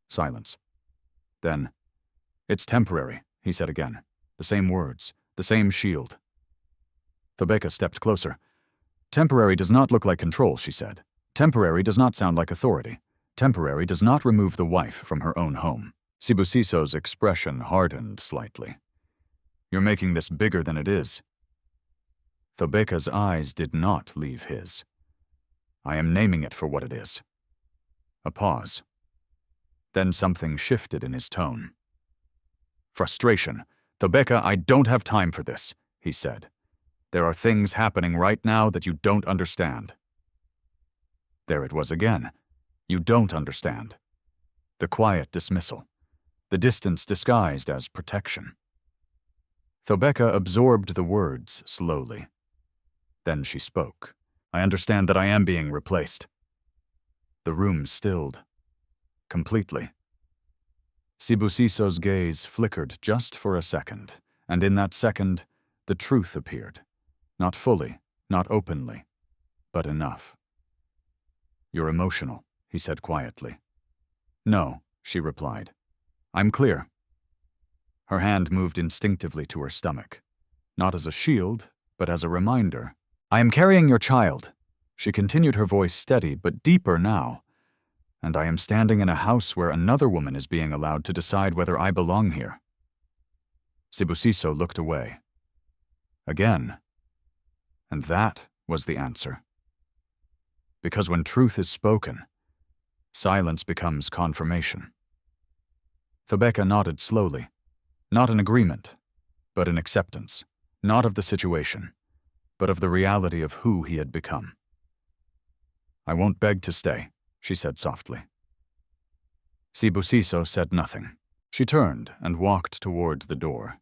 Silence. Then, it's temporary, he said again. The same words, the same shield. Thobeka stepped closer. Temporary does not look like control, she said. Temporary does not sound like authority. Temporary does not remove the wife from her own home. Sibusiso's expression hardened slightly. You're making this bigger than it is. Thobeka's eyes did not leave his. I am naming it for what it is. A pause. Then something shifted in his tone. Frustration. Thobeka, I don't have time for this, he said. There are things happening right now that you don't understand. There it was again. You don't understand. The quiet dismissal. The distance disguised as protection. Thobeka absorbed the words slowly. Then she spoke. I understand that I am being replaced. The room stilled. Completely. Sibusiso's gaze flickered just for a second, and in that second, the truth appeared. Not fully, not openly, but enough. You're emotional, he said quietly. No, she replied. I'm clear. Her hand moved instinctively to her stomach, not as a shield, but as a reminder. I am carrying your child. She continued, her voice steady but deeper now. And I am standing in a house where another woman is being allowed to decide whether I belong here. Sibusiso looked away. Again. And that was the answer. Because when truth is spoken, silence becomes confirmation. Thobeka nodded slowly, not in agreement, but in acceptance, not of the situation, but of the reality of who he had become. "I won't beg to stay," she said softly. Sibusiso said nothing. She turned and walked towards the door.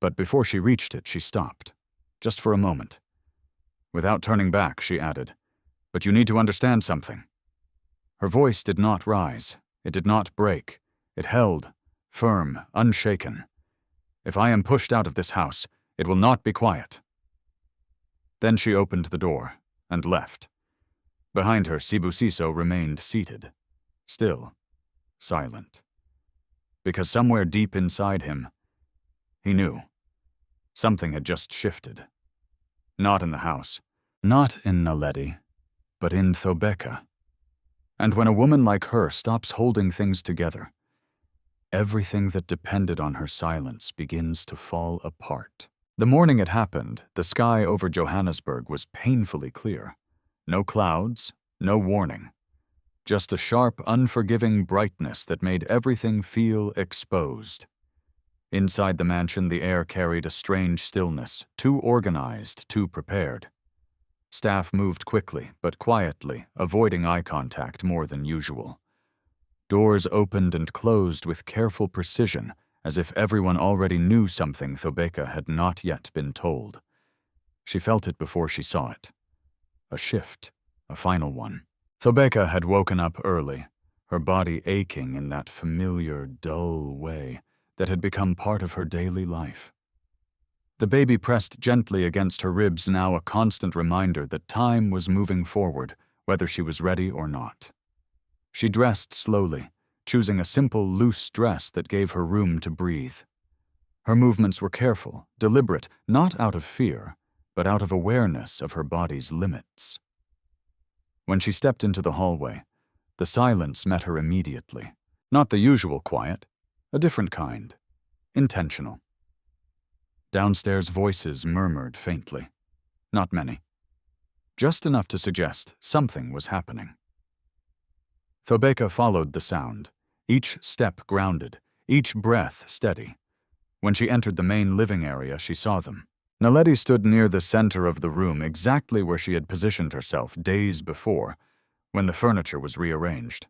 But before she reached it, she stopped, just for a moment. Without turning back, she added, "But you need to understand something." Her voice did not rise. It did not break. It held, firm, unshaken. "If I am pushed out of this house, it will not be quiet." Then she opened the door and left. Behind her, Sibusiso remained seated, still, silent. Because somewhere deep inside him, he knew. Something had just shifted. Not in the house, not in Naledi, but in Thobeka. And when a woman like her stops holding things together, everything that depended on her silence begins to fall apart. The morning it happened, the sky over Johannesburg was painfully clear. No clouds, no warning. Just a sharp, unforgiving brightness that made everything feel exposed. Inside the mansion, the air carried a strange stillness, too organized, too prepared. Staff moved quickly, but quietly, avoiding eye contact more than usual. Doors opened and closed with careful precision, as if everyone already knew something Thobeka had not yet been told. She felt it before she saw it. A shift, a final one. Thobeka had woken up early, her body aching in that familiar, dull way that had become part of her daily life. The baby pressed gently against her ribs, now a constant reminder that time was moving forward, whether she was ready or not. She dressed slowly, choosing a simple, loose dress that gave her room to breathe. Her movements were careful, deliberate, not out of fear, but out of awareness of her body's limits. When she stepped into the hallway, the silence met her immediately. Not the usual quiet, a different kind, intentional. Downstairs voices murmured faintly. Not many. Just enough to suggest something was happening. Thobeka followed the sound, each step grounded, each breath steady. When she entered the main living area, she saw them. Naledi stood near the center of the room, exactly where she had positioned herself days before, when the furniture was rearranged.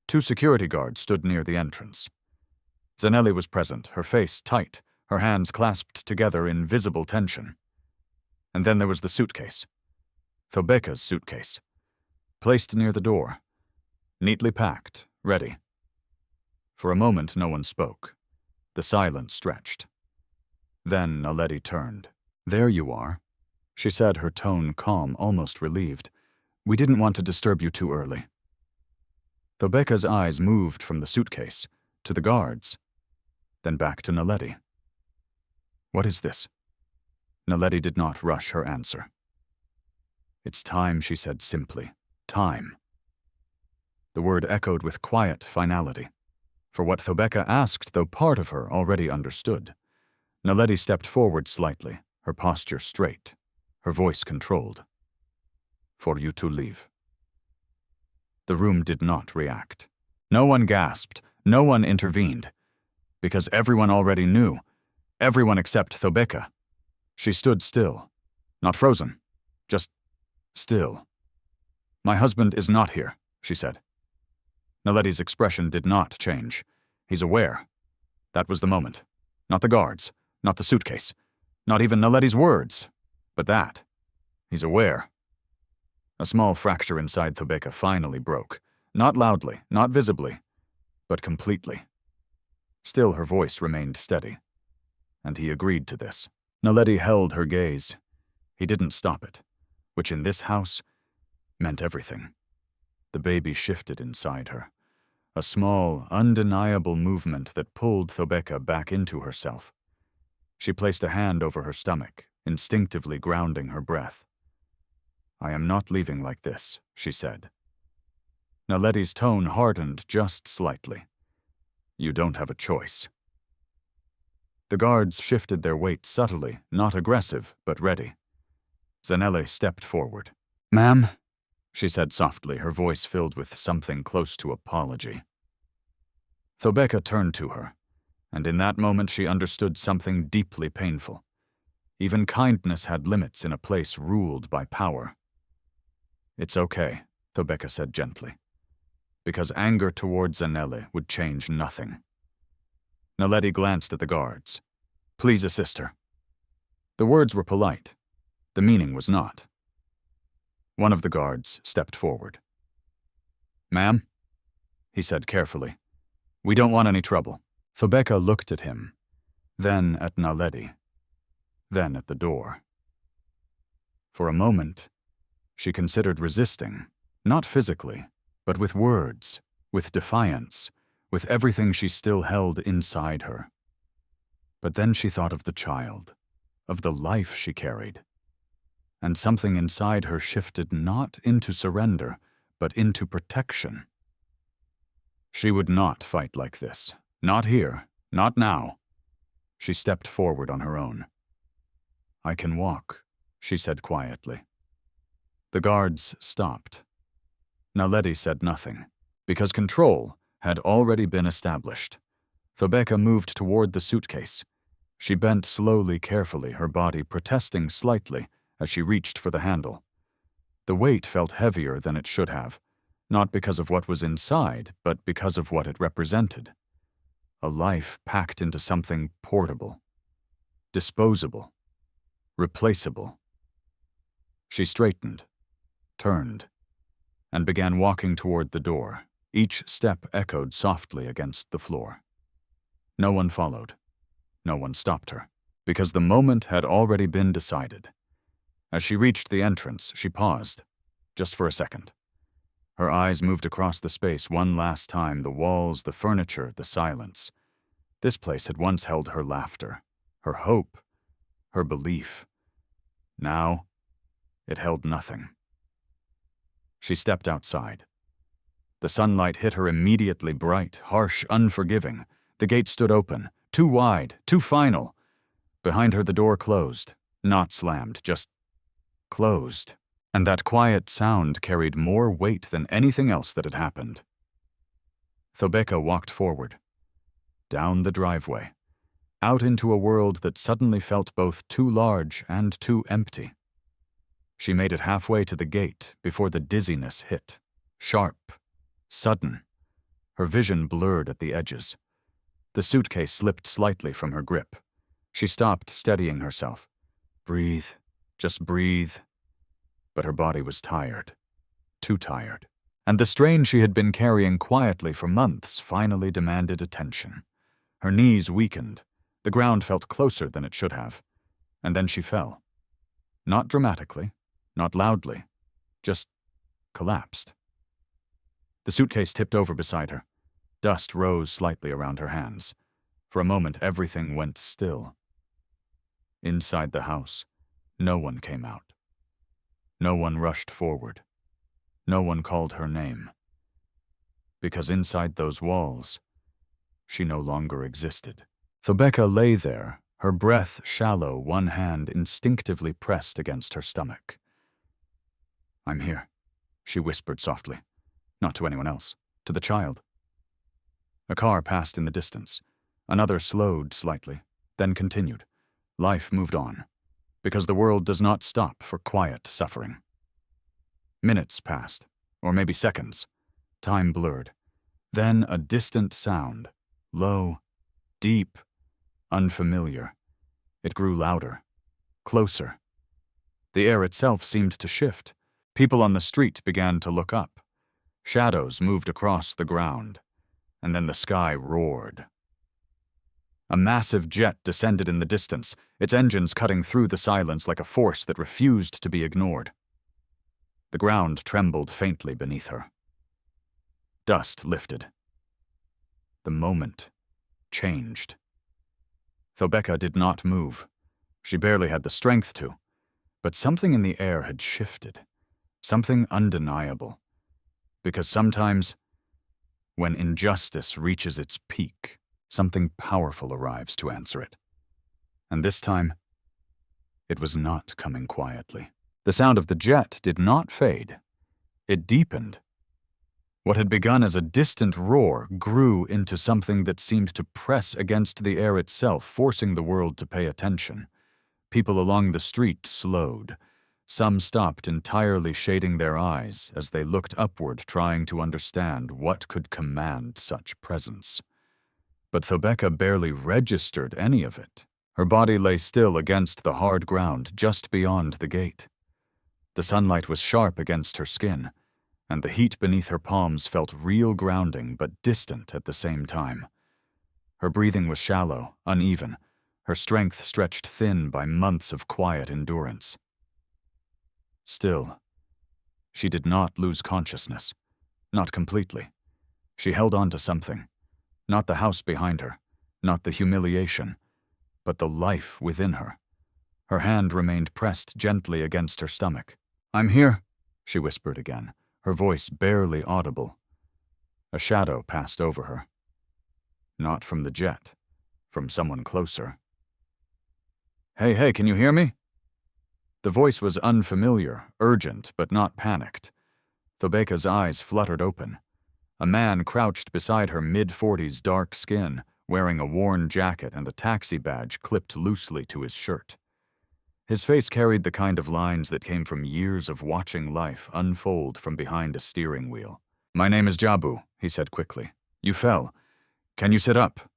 2 security guards stood near the entrance. Zanelli was present, her face tight, her hands clasped together in visible tension. And then there was the suitcase. Thobeka's suitcase. Placed near the door. Neatly packed, ready. For a moment, no one spoke. The silence stretched. Then Naledi turned. "There you are," she said, her tone calm, almost relieved. "We didn't want to disturb you too early." Thobeka's eyes moved from the suitcase to the guards, then back to Naledi. "What is this?" Naledi did not rush her answer. "It's time," she said simply. "Time." The word echoed with quiet finality. For what Thobeka asked, though part of her already understood. Naledi stepped forward slightly, her posture straight, her voice controlled. "For you to leave." The room did not react. No one gasped, no one intervened. Because everyone already knew. Everyone except Thobeka. She stood still. Not frozen. Just still. "My husband is not here," she said. Naledi's expression did not change. He's aware. That was the moment. Not the guards. Not the suitcase. Not even Naledi's words. But that. He's aware. A small fracture inside Thobeka finally broke. Not loudly, not visibly, but completely. Still her voice remained steady. And he agreed to this. Naledi held her gaze. He didn't stop it, which in this house meant everything. The baby shifted inside her. A small, undeniable movement that pulled Thobeka back into herself. She placed a hand over her stomach, instinctively grounding her breath. "I am not leaving like this," she said. Naledi's tone hardened just slightly. "You don't have a choice." The guards shifted their weight subtly, not aggressive, but ready. Zanelli stepped forward. "Ma'am," she said softly, her voice filled with something close to apology. Thobeka turned to her, and in that moment she understood something deeply painful. Even kindness had limits in a place ruled by power. "It's okay," Thobeka said gently, because anger towards Zanele would change nothing. Naledi glanced at the guards. "Please assist her." The words were polite. The meaning was not. One of the guards stepped forward. "Ma'am," he said carefully, "we don't want any trouble." Thobeka looked at him, then at Naledi, then at the door. For a moment, she considered resisting, not physically, but with words, with defiance, with everything she still held inside her. But then she thought of the child, of the life she carried, and something inside her shifted not into surrender, but into protection. She would not fight like this. Not here. Not now. She stepped forward on her own. "I can walk," she said quietly. The guards stopped. Naledi said nothing, because control had already been established. Thobeka moved toward the suitcase. She bent slowly, carefully, her body protesting slightly as she reached for the handle. The weight felt heavier than it should have, not because of what was inside, but because of what it represented. A life packed into something portable, disposable, replaceable. She straightened, turned, and began walking toward the door. Each step echoed softly against the floor. No one followed. No one stopped her, because the moment had already been decided. As she reached the entrance, she paused, just for a second. Her eyes moved across the space one last time, the walls, the furniture, the silence. This place had once held her laughter, her hope, her belief. Now, it held nothing. She stepped outside. The sunlight hit her immediately, bright, harsh, unforgiving. The gate stood open, too wide, too final. Behind her the door closed, not slammed, just closed. And that quiet sound carried more weight than anything else that had happened. Thobeka walked forward, down the driveway, out into a world that suddenly felt both too large and too empty. She made it halfway to the gate before the dizziness hit, sharp, sudden. Her vision blurred at the edges. The suitcase slipped slightly from her grip. She stopped, steadying herself. Breathe, just breathe. But her body was tired, too tired. And the strain she had been carrying quietly for months finally demanded attention. Her knees weakened. The ground felt closer than it should have. And then she fell. Not dramatically, not loudly, just collapsed. The suitcase tipped over beside her. Dust rose slightly around her hands. For a moment, everything went still. Inside the house, no one came out. No one rushed forward. No one called her name. Because inside those walls, she no longer existed. Thobeka lay there, her breath shallow, one hand instinctively pressed against her stomach. "I'm here," she whispered softly. Not to anyone else, to the child. A car passed in the distance. Another slowed slightly, then continued. Life moved on, because the world does not stop for quiet suffering. Minutes passed, or maybe seconds. Time blurred. Then a distant sound, low, deep, unfamiliar. It grew louder, closer. The air itself seemed to shift. People on the street began to look up. Shadows moved across the ground, and then the sky roared. A massive jet descended in the distance, its engines cutting through the silence like a force that refused to be ignored. The ground trembled faintly beneath her. Dust lifted. The moment changed. Thobeka did not move. She barely had the strength to. But something in the air had shifted. Something undeniable. Because sometimes, when injustice reaches its peak, something powerful arrives to answer it. And this time, it was not coming quietly. The sound of the jet did not fade. It deepened. What had begun as a distant roar grew into something that seemed to press against the air itself, forcing the world to pay attention. People along the street slowed. Some stopped entirely, shading their eyes as they looked upward, trying to understand what could command such presence. But Thobeka barely registered any of it. Her body lay still against the hard ground just beyond the gate. The sunlight was sharp against her skin, and the heat beneath her palms felt real, grounding but distant at the same time. Her breathing was shallow, uneven, her strength stretched thin by months of quiet endurance. Still, she did not lose consciousness. Not completely. She held on to something. Not the house behind her, not the humiliation, but the life within her. Her hand remained pressed gently against her stomach. "I'm here," she whispered again, her voice barely audible. A shadow passed over her. Not from the jet, from someone closer. Hey, can you hear me?" The voice was unfamiliar, urgent, but not panicked. Thobeka's eyes fluttered open. A man crouched beside her, mid-40s, dark skin, wearing a worn jacket and a taxi badge clipped loosely to his shirt. His face carried the kind of lines that came from years of watching life unfold from behind a steering wheel. "My name is Jabu," he said quickly. "You fell. Can you sit up?"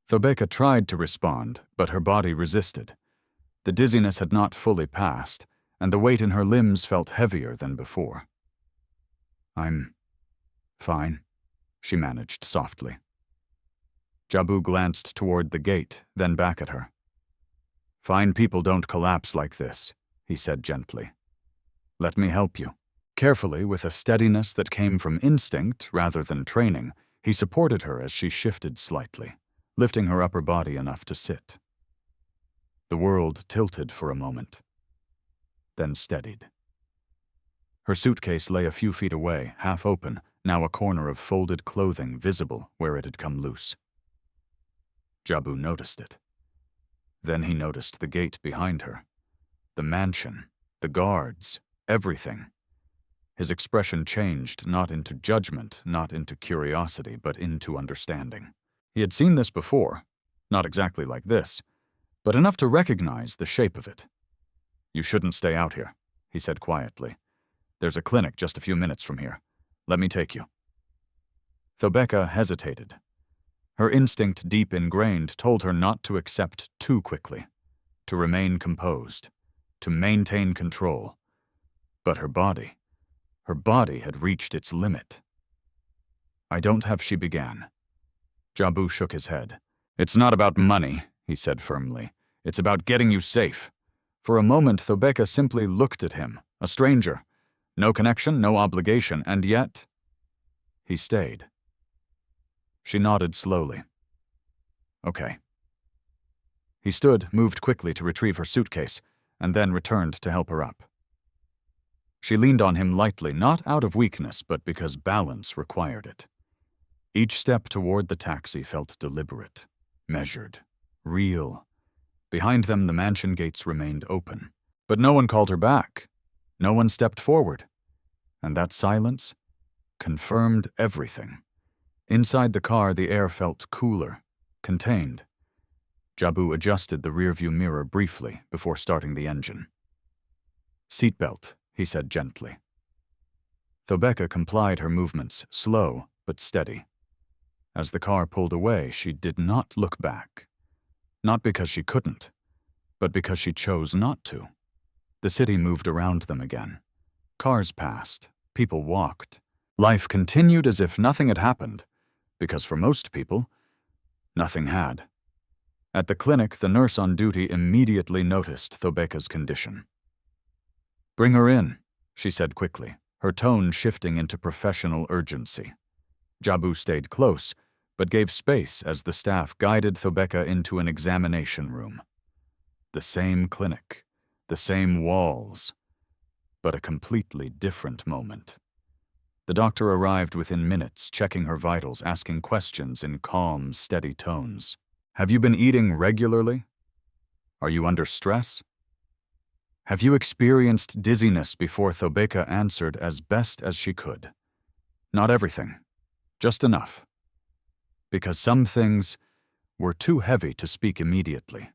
Thobeka tried to respond, but her body resisted. The dizziness had not fully passed, and the weight in her limbs felt heavier than before. "I'm fine," she managed softly. Jabu glanced toward the gate, then back at her. "Fine people don't collapse like this," he said gently. "Let me help you." Carefully, with a steadiness that came from instinct rather than training, he supported her as she shifted slightly, lifting her upper body enough to sit. The world tilted for a moment, then steadied. Her suitcase lay a few feet away, half open, now a corner of folded clothing visible where it had come loose. Jabu noticed it. Then he noticed the gate behind her, the mansion, the guards, everything. His expression changed, not into judgment, not into curiosity, but into understanding. He had seen this before, not exactly like this, but enough to recognize the shape of it. "You shouldn't stay out here," he said quietly. "There's a clinic just a few minutes from here. Let me take you." Thobeka hesitated. Her instinct, deep ingrained, told her not to accept too quickly, to remain composed, to maintain control. But her body had reached its limit. "I don't have," she began. Jabu shook his head. "It's not about money," he said firmly. "It's about getting you safe." For a moment, Thobeka simply looked at him, a stranger. No connection, no obligation, and yet he stayed. She nodded slowly. "Okay." He stood, moved quickly to retrieve her suitcase, and then returned to help her up. She leaned on him lightly, not out of weakness, but because balance required it. Each step toward the taxi felt deliberate, measured, real. Behind them, the mansion gates remained open. But no one called her back. No one stepped forward. And that silence confirmed everything. Inside the car, the air felt cooler, contained. Jabu adjusted the rearview mirror briefly before starting the engine. "Seatbelt," he said gently. Thobeka complied, her movements slow but steady. As the car pulled away, she did not look back. Not because she couldn't, but because she chose not to. The city moved around them again. Cars passed, people walked. Life continued as if nothing had happened, because for most people, nothing had. At the clinic, the nurse on duty immediately noticed Thobeka's condition. "Bring her in," she said quickly, her tone shifting into professional urgency. Jabu stayed close, but gave space as the staff guided Thobeka into an examination room. The same clinic, the same walls, but a completely different moment. The doctor arrived within minutes, checking her vitals, asking questions in calm, steady tones. "Have you been eating regularly? Are you under stress? Have you experienced dizziness?" Before Thobeka answered as best as she could. "Not everything, just enough." Because some things were too heavy to speak immediately.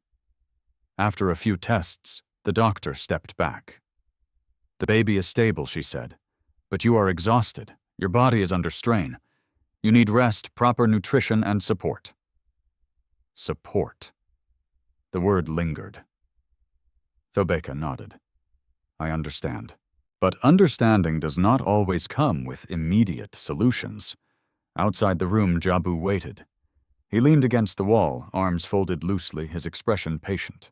After a few tests, the doctor stepped back. "The baby is stable," she said, "but you are exhausted. Your body is under strain. You need rest, proper nutrition, and support." Support. The word lingered. Thobeka nodded. "I understand. But understanding does not always come with immediate solutions." Outside the room, Jabu waited. He leaned against the wall, arms folded loosely, his expression patient.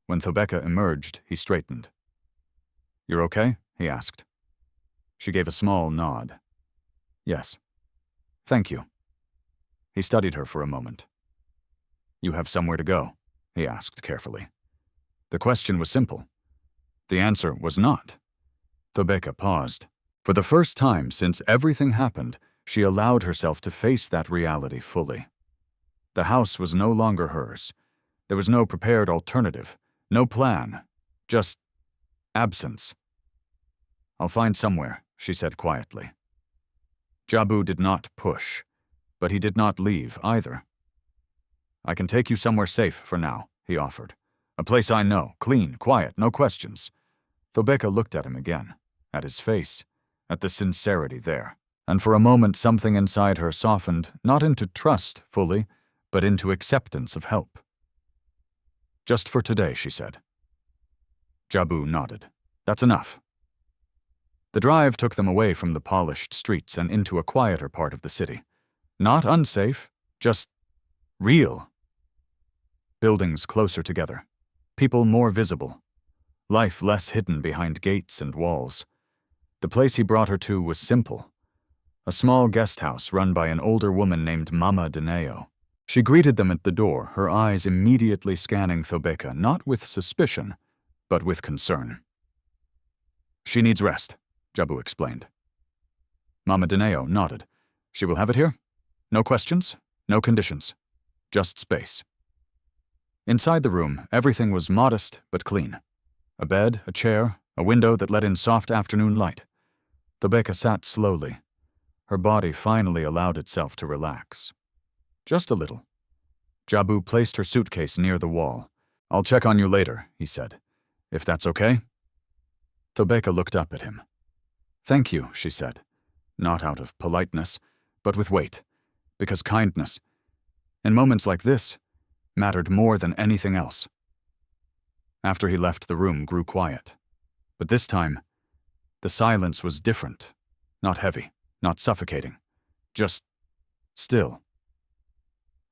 When Thobeka emerged, he straightened. "You're okay?" he asked. She gave a small nod. "Yes. Thank you." He studied her for a moment. "You have somewhere to go?" he asked carefully. The question was simple. The answer was not. Thobeka paused. For the first time since everything happened, she allowed herself to face that reality fully. The house was no longer hers. There was no prepared alternative, no plan, just absence. "I'll find somewhere," she said quietly. Jabu did not push, but he did not leave either. "I can take you somewhere safe for now," he offered. "A place I know, clean, quiet, no questions." Thobeka looked at him again, at his face, at the sincerity there. And for a moment something inside her softened, not into trust fully, but into acceptance of help. "Just for today," she said. Jabu nodded. "That's enough." The drive took them away from the polished streets and into a quieter part of the city. Not unsafe, just real. Buildings closer together. People more visible. Life less hidden behind gates and walls. The place he brought her to was simple. A small guest house run by an older woman named Mama Dineo. She greeted them at the door, her eyes immediately scanning Thobeka, not with suspicion, but with concern. "She needs rest," Jabu explained. Mama Dineo nodded. "She will have it here? No questions, no conditions, just space." Inside the room, everything was modest but clean. A bed, a chair, a window that let in soft afternoon light. Thobeka sat slowly. Her body finally allowed itself to relax. Just a little. Jabu placed her suitcase near the wall. "I'll check on you later," he said. "If that's okay?" Thobeka looked up at him. "Thank you," she said, not out of politeness, but with weight, because kindness, in moments like this, mattered more than anything else. After he left, the room grew quiet. But this time, the silence was different, not heavy, not suffocating, just still.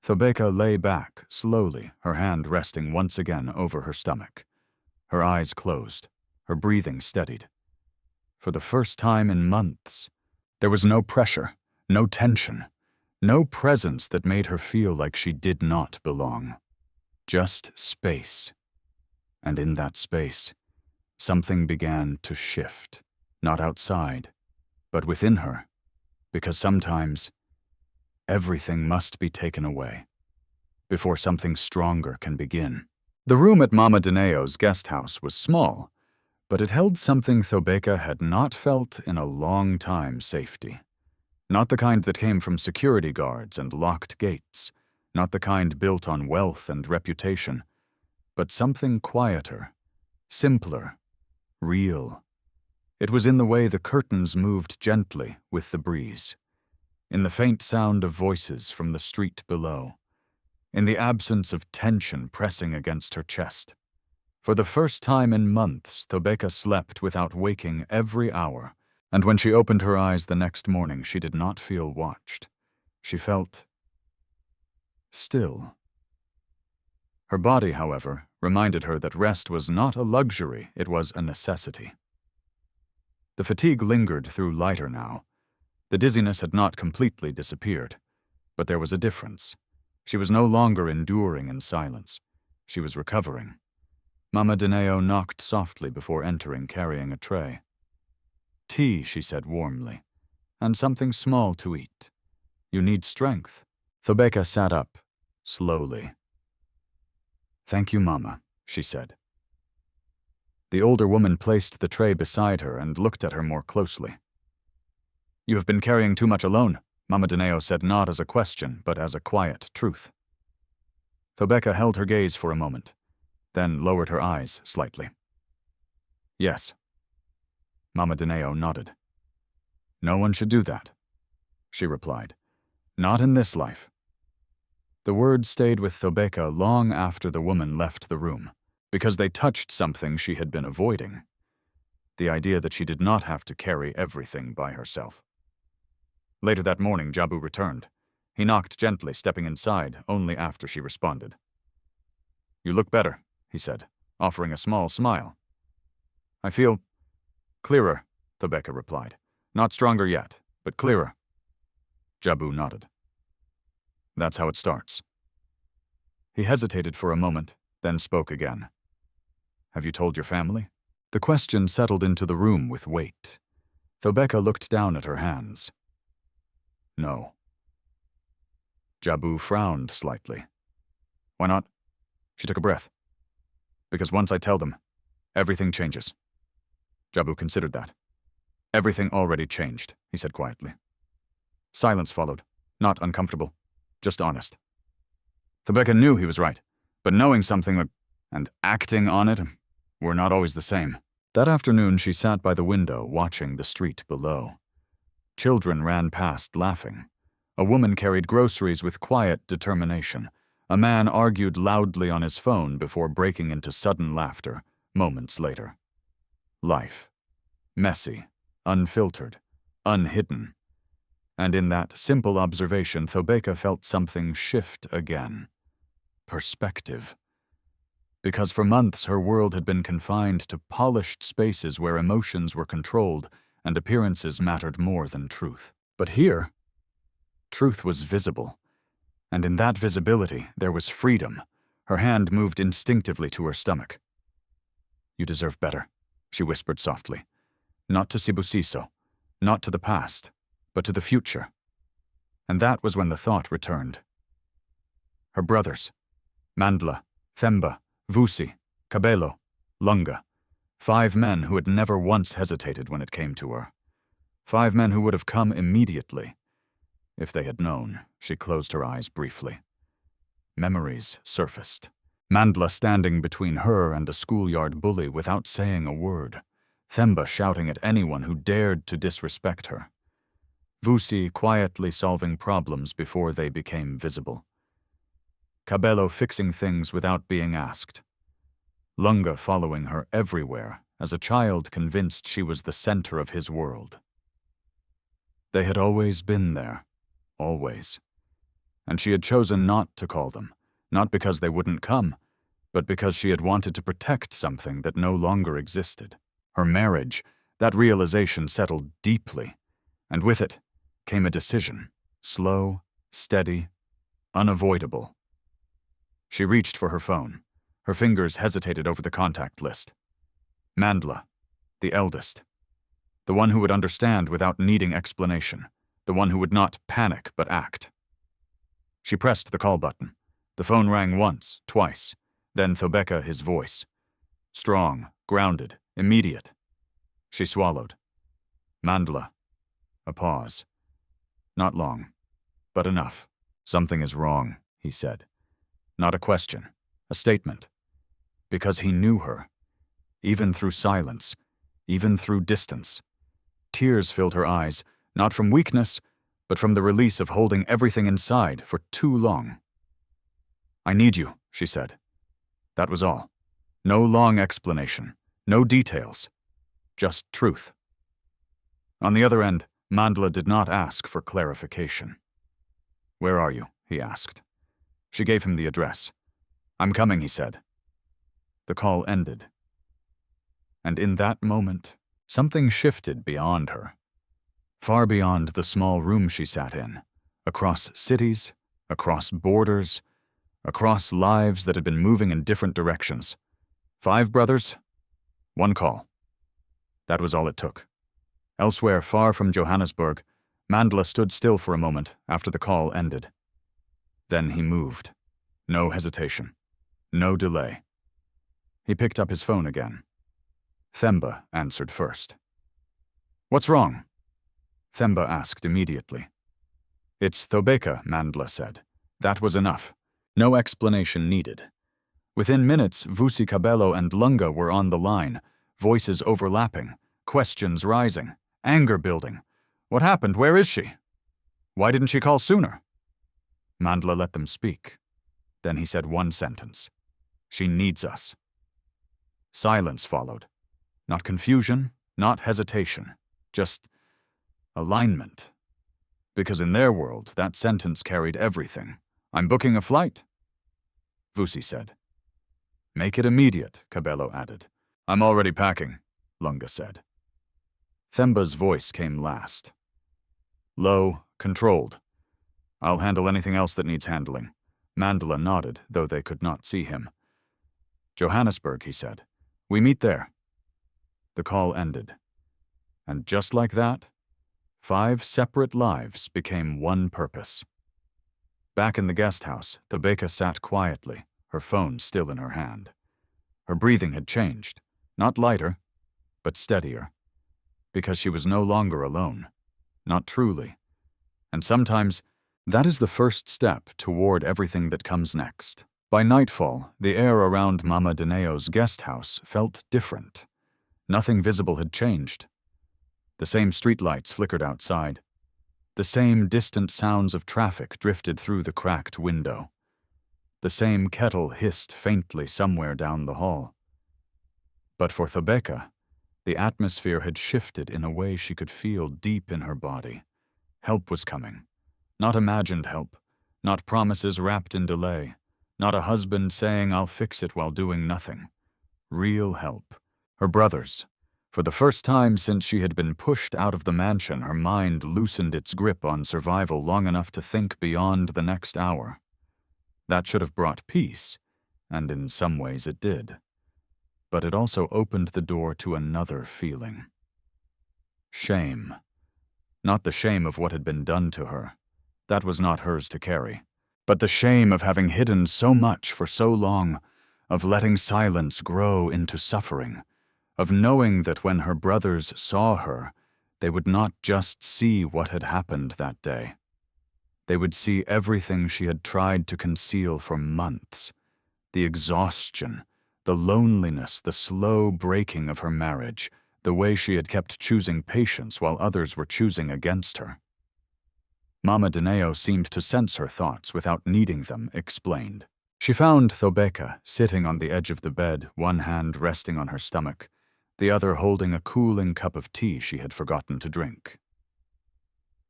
Thobeka lay back, slowly, her hand resting once again over her stomach. Her eyes closed, her breathing steadied. For the first time in months, there was no pressure, no tension, no presence that made her feel like she did not belong. Just space. And in that space, something began to shift, not outside, but within her, because sometimes everything must be taken away before something stronger can begin. The room at Mama Dineo's guest house was small, but it held something Thobeka had not felt in a long time: safety. Not the kind that came from security guards and locked gates, not the kind built on wealth and reputation, but something quieter, simpler, real. It was in the way the curtains moved gently with the breeze, in the faint sound of voices from the street below, in the absence of tension pressing against her chest. For the first time in months, Thobeka slept without waking every hour, and when she opened her eyes the next morning, she did not feel watched. She felt still. Her body, however, reminded her that rest was not a luxury, it was a necessity. The fatigue lingered through lighter now. The dizziness had not completely disappeared, but there was a difference. She was no longer enduring in silence. She was recovering. Mama Dineo knocked softly before entering, carrying a tray. "Tea," she said warmly, "and something small to eat. You need strength." Thobeka sat up, slowly. "Thank you, Mama," she said. The older woman placed the tray beside her and looked at her more closely. "You have been carrying too much alone," Mama Dineo said, not as a question, but as a quiet truth. Thobeka held her gaze for a moment. then lowered her eyes slightly. Yes. Mama Dineo nodded. No one should do that, she replied. Not in this life. The words stayed with Thobeka long after the woman left the room, because they touched something she had been avoiding. The idea that she did not have to carry everything by herself. Later that morning, Jabu returned. He knocked gently, stepping inside only after she responded. You look better, he said, offering a small smile. I feel clearer, Thobeka replied. Not stronger yet, but clearer. Jabu nodded. That's how it starts. He hesitated for a moment, then spoke again. Have you told your family? The question settled into the room with weight. Thobeka looked down at her hands. No. Jabu frowned slightly. Why not? She took a breath. Because once I tell them, everything changes. Jabu considered that. Everything already changed, he said quietly. Silence followed, not uncomfortable, just honest. Thobeka knew he was right, but knowing something and acting on it were not always the same. That afternoon she sat by the window watching the street below. Children ran past laughing. A woman carried groceries with quiet determination. A man argued loudly on his phone before breaking into sudden laughter moments later. Life. Messy, unfiltered, unhidden. And in that simple observation, Thobeka felt something shift again. Perspective. Because for months her world had been confined to polished spaces where emotions were controlled and appearances mattered more than truth. But here, truth was visible. And in that visibility, there was freedom. Her hand moved instinctively to her stomach. You deserve better, she whispered softly. Not to Sibusiso, not to the past, but to the future. And that was when the thought returned. Her brothers, Mandla, Themba, Vusi, Kabelo, Lunga, 5 men who had never once hesitated when it came to her. 5 men who would have come immediately. If they had known, she closed her eyes briefly. Memories surfaced. Mandla standing between her and a schoolyard bully without saying a word. Themba shouting at anyone who dared to disrespect her. Vusi quietly solving problems before they became visible. Kabelo fixing things without being asked. Lunga following her everywhere, as a child convinced she was the center of his world. They had always been there. Always. And she had chosen not to call them, not because they wouldn't come, but because she had wanted to protect something that no longer existed. Her marriage, that realization settled deeply, and with it came a decision, slow, steady, unavoidable. She reached for her phone. Her fingers hesitated over the contact list. Mandla, the eldest. The one who would understand without needing explanation. The one who would not panic but act. She pressed the call button. The phone rang once, twice. Then Thobeka, his voice. Strong, grounded, immediate. She swallowed. Mandla. A pause. Not long, but enough. Something is wrong, he said. Not a question, a statement. Because he knew her. Even through silence, even through distance. Tears filled her eyes, not from weakness, but from the release of holding everything inside for too long. I need you, she said. That was all. No long explanation, no details, just truth. On the other end, Mandla did not ask for clarification. Where are you? He asked. She gave him the address. I'm coming, he said. The call ended. And in that moment, something shifted beyond her. Far beyond the small room she sat in, across cities, across borders, across lives that had been moving in different directions. 5 brothers, 1 call. That was all it took. Elsewhere, far from Johannesburg, Mandla stood still for a moment after the call ended. Then he moved. No hesitation. No delay. He picked up his phone again. Themba answered first. What's wrong? Themba asked immediately. It's Thobeka, Mandla said. That was enough. No explanation needed. Within minutes, Vusi Cabello and Lunga were on the line, voices overlapping, questions rising, anger building. What happened? Where is she? Why didn't she call sooner? Mandla let them speak. Then he said one sentence. She needs us. Silence followed. Not confusion, not hesitation, just alignment. Because in their world, that sentence carried everything. I'm booking a flight, Vusi said. Make it immediate, Cabello added. I'm already packing, Lunga said. Themba's voice came last. Low, controlled. I'll handle anything else that needs handling. Mandla nodded, though they could not see him. Johannesburg, he said. We meet there. The call ended. And just like that, 5 separate lives became one purpose. Back in the guest house, Thobeka sat quietly, her phone still in her hand. Her breathing had changed, not lighter, but steadier, because she was no longer alone, not truly. And sometimes, that is the first step toward everything that comes next. By nightfall, the air around Mama Dineo's guest house felt different. Nothing visible had changed. The same streetlights flickered outside. The same distant sounds of traffic drifted through the cracked window. The same kettle hissed faintly somewhere down the hall. But for Thobeka, the atmosphere had shifted in a way she could feel deep in her body. Help was coming. Not imagined help, not promises wrapped in delay, not a husband saying I'll fix it while doing nothing. Real help. Her brothers. For the first time since she had been pushed out of the mansion, her mind loosened its grip on survival long enough to think beyond the next hour. That should have brought peace, and in some ways it did. But it also opened the door to another feeling. Shame. Not the shame of what had been done to her. That was not hers to carry. But the shame of having hidden so much for so long, of letting silence grow into suffering, of knowing that when her brothers saw her, they would not just see what had happened that day. They would see everything she had tried to conceal for months. The exhaustion, the loneliness, the slow breaking of her marriage, the way she had kept choosing patience while others were choosing against her. Mama Dineo seemed to sense her thoughts without needing them explained. She found Thobeka sitting on the edge of the bed, one hand resting on her stomach, the other holding a cooling cup of tea she had forgotten to drink.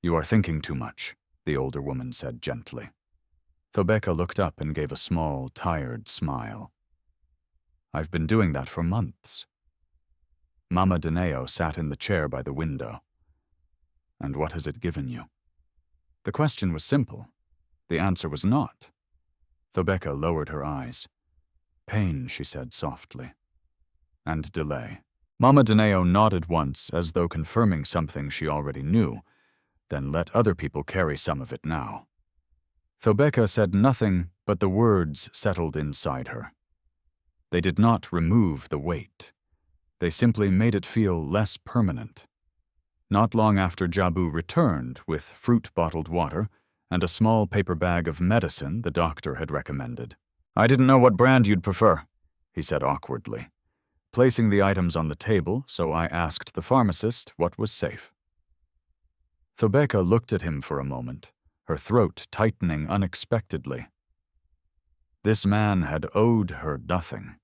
You are thinking too much, the older woman said gently. Thobeka looked up and gave a small, tired smile. I've been doing that for months. Mama Dineo sat in the chair by the window. And what has it given you? The question was simple. The answer was not. Thobeka lowered her eyes. Pain, she said softly. And delay. Mama Dineo nodded once as though confirming something she already knew, then let other people carry some of it now. Thobeka said nothing, but the words settled inside her. They did not remove the weight. They simply made it feel less permanent. Not long after Jabu returned with fruit-bottled water and a small paper bag of medicine the doctor had recommended. I didn't know what brand you'd prefer, he said awkwardly, placing the items on the table, so I asked the pharmacist what was safe. Thobeka looked at him for a moment, her throat tightening unexpectedly. This man had owed her nothing.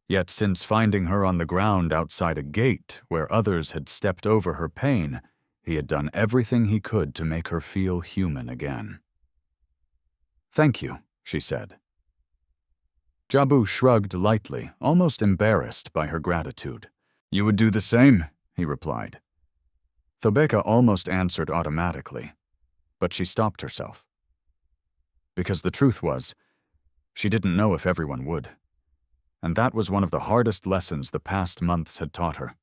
Yet since finding her on the ground outside a gate where others had stepped over her pain, he had done everything he could to make her feel human again. Thank you, she said. Jabu shrugged lightly, almost embarrassed by her gratitude. You would do the same, he replied. Thobeka almost answered automatically, but she stopped herself. Because the truth was, she didn't know if everyone would. And that was one of the hardest lessons the past months had taught her.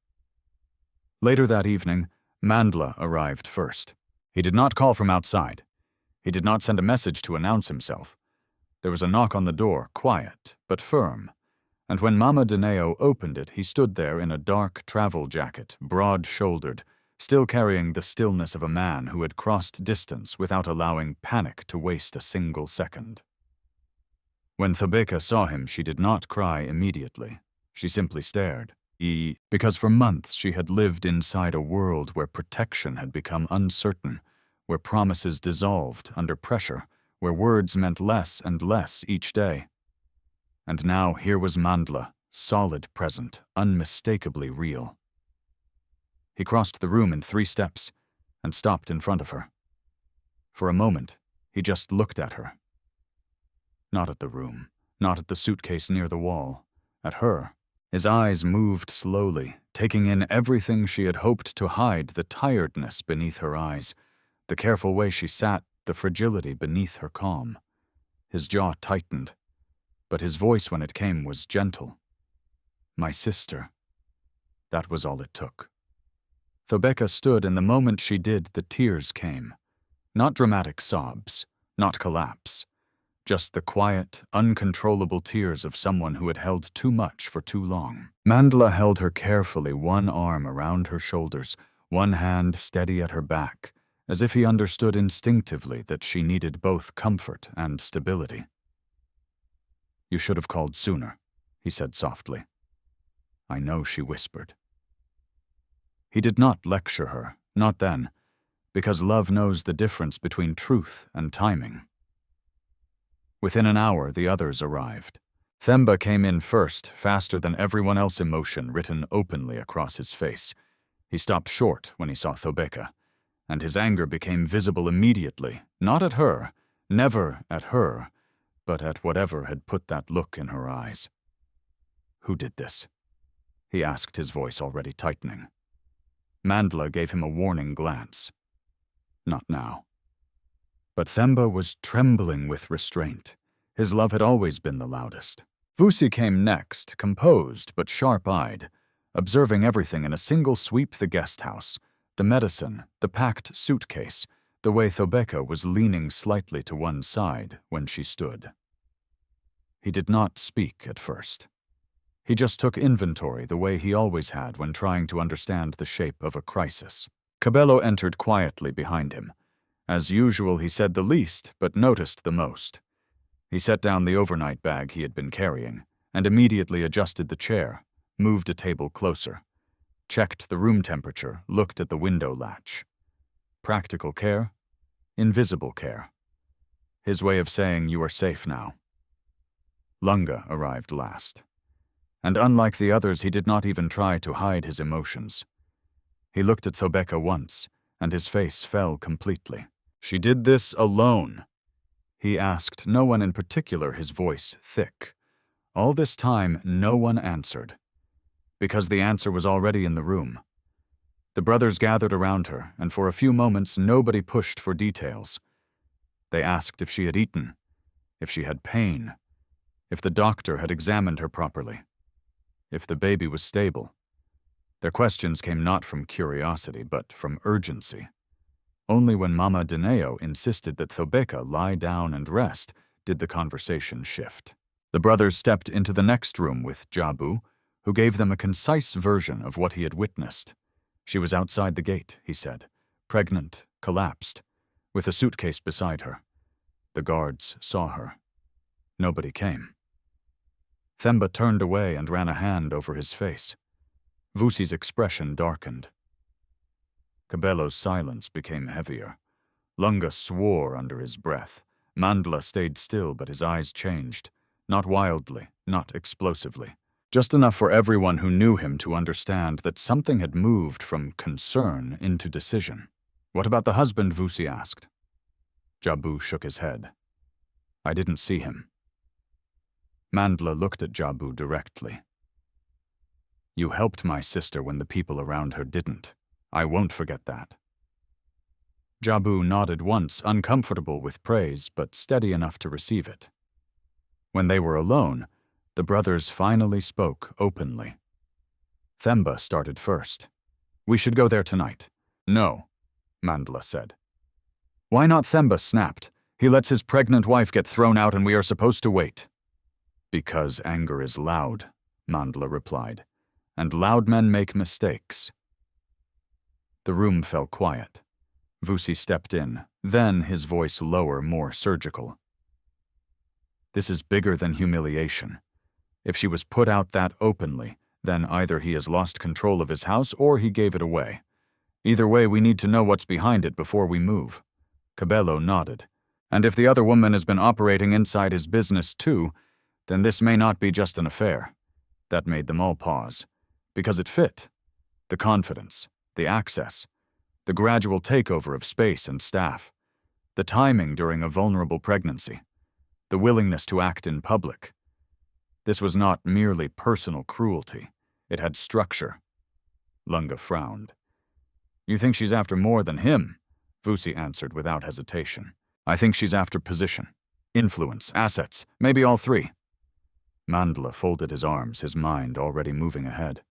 Later that evening, Mandla arrived first. He did not call from outside. He did not send a message to announce himself. There was a knock on the door, quiet but firm, and when Mama Dineo opened it, he stood there in a dark travel jacket, broad-shouldered, still carrying the stillness of a man who had crossed distance without allowing panic to waste a single second. When Thobeka saw him, she did not cry immediately. She simply stared. Because for months she had lived inside a world where protection had become uncertain, where promises dissolved under pressure, where words meant less and less each day. And now here was Mandla, solid present, unmistakably real. He crossed the room in 3 steps and stopped in front of her. For a moment, he just looked at her. Not at the room, not at the suitcase near the wall, at her. His eyes moved slowly, taking in everything she had hoped to hide, the tiredness beneath her eyes, the careful way she sat, the fragility beneath her calm. His jaw tightened, but his voice when it came was gentle. My sister. That was all it took. Thobeka stood, and the moment she did, the tears came. Not dramatic sobs, not collapse. Just the quiet, uncontrollable tears of someone who had held too much for too long. Mandla held her carefully, one arm around her shoulders, one hand steady at her back, as if he understood instinctively that she needed both comfort and stability. You should have called sooner, he said softly. I know, she whispered. He did not lecture her, not then, because love knows the difference between truth and timing. Within an hour, the others arrived. Themba came in first, faster than everyone else, emotion written openly across his face. He stopped short when he saw Thobeka, and his anger became visible immediately, not at her, never at her, but at whatever had put that look in her eyes. Who did this? He asked, his voice already tightening. Mandla gave him a warning glance. Not now. But Themba was trembling with restraint. His love had always been the loudest. Vusi came next, composed but sharp-eyed, observing everything in a single sweep: the guest house, the medicine, the packed suitcase, the way Thobeka was leaning slightly to one side when she stood. He did not speak at first. He just took inventory the way he always had when trying to understand the shape of a crisis. Cabello entered quietly behind him. As usual, he said the least, but noticed the most. He set down the overnight bag he had been carrying, and immediately adjusted the chair, moved a table closer, checked the room temperature, looked at the window latch. Practical care, invisible care. His way of saying, you are safe now. Lunga arrived last. And unlike the others, he did not even try to hide his emotions. He looked at Thobeka once, and his face fell completely. She did this alone? He asked, no one in particular, his voice thick. All this time, no one answered, because the answer was already in the room. The brothers gathered around her, and for a few moments nobody pushed for details. They asked if she had eaten, if she had pain, if the doctor had examined her properly, if the baby was stable. Their questions came not from curiosity, but from urgency. Only when Mama Dineo insisted that Thobeka lie down and rest did the conversation shift. The brothers stepped into the next room with Jabu, who gave them a concise version of what he had witnessed. She was outside the gate, he said, pregnant, collapsed, with a suitcase beside her. The guards saw her. Nobody came. Themba turned away and ran a hand over his face. Vusi's expression darkened. Cabello's silence became heavier. Lunga swore under his breath. Mandla stayed still, but his eyes changed. Not wildly, not explosively. Just enough for everyone who knew him to understand that something had moved from concern into decision. What about the husband? Vusi asked. Jabu shook his head. I didn't see him. Mandla looked at Jabu directly. You helped my sister when the people around her didn't. I won't forget that. Jabu nodded once, uncomfortable with praise, but steady enough to receive it. When they were alone, the brothers finally spoke openly. Themba started first. We should go there tonight. No, Mandla said. Why not? Themba snapped. He lets his pregnant wife get thrown out and we are supposed to wait. Because anger is loud, Mandla replied, and loud men make mistakes. The room fell quiet. Vusi stepped in, then his voice lower, more surgical. This is bigger than humiliation. If she was put out that openly, then either he has lost control of his house or he gave it away. Either way, we need to know what's behind it before we move. Cabello nodded. And if the other woman has been operating inside his business too, then this may not be just an affair. That made them all pause. Because it fit. The confidence, the access, the gradual takeover of space and staff, the timing during a vulnerable pregnancy, the willingness to act in public. This was not merely personal cruelty. It had structure. Lunga frowned. You think she's after more than him? Vusi answered without hesitation. I think she's after position, influence, assets, maybe all three. Mandla folded his arms, his mind already moving ahead.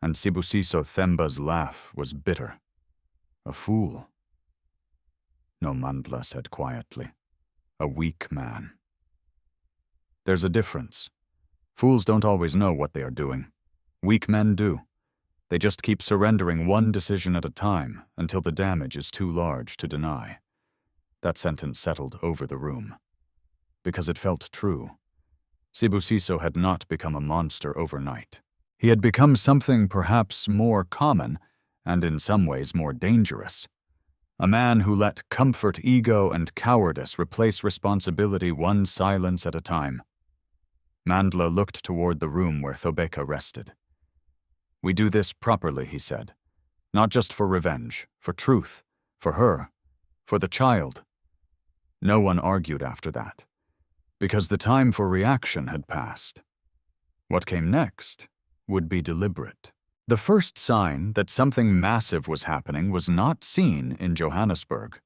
And Sibusiso Themba's laugh was bitter. A fool. No, Mandla said quietly. A weak man. There's a difference. Fools don't always know what they are doing. Weak men do. They just keep surrendering one decision at a time until the damage is too large to deny. That sentence settled over the room. Because it felt true. Sibusiso had not become a monster overnight. He had become something perhaps more common, and in some ways more dangerous. A man who let comfort, ego, and cowardice replace responsibility one silence at a time. Mandla looked toward the room where Thobeka rested. We do this properly, he said. Not just for revenge, for truth, for her, for the child. No one argued after that, because the time for reaction had passed. What came next would be deliberate. The first sign that something massive was happening was not seen in Johannesburg.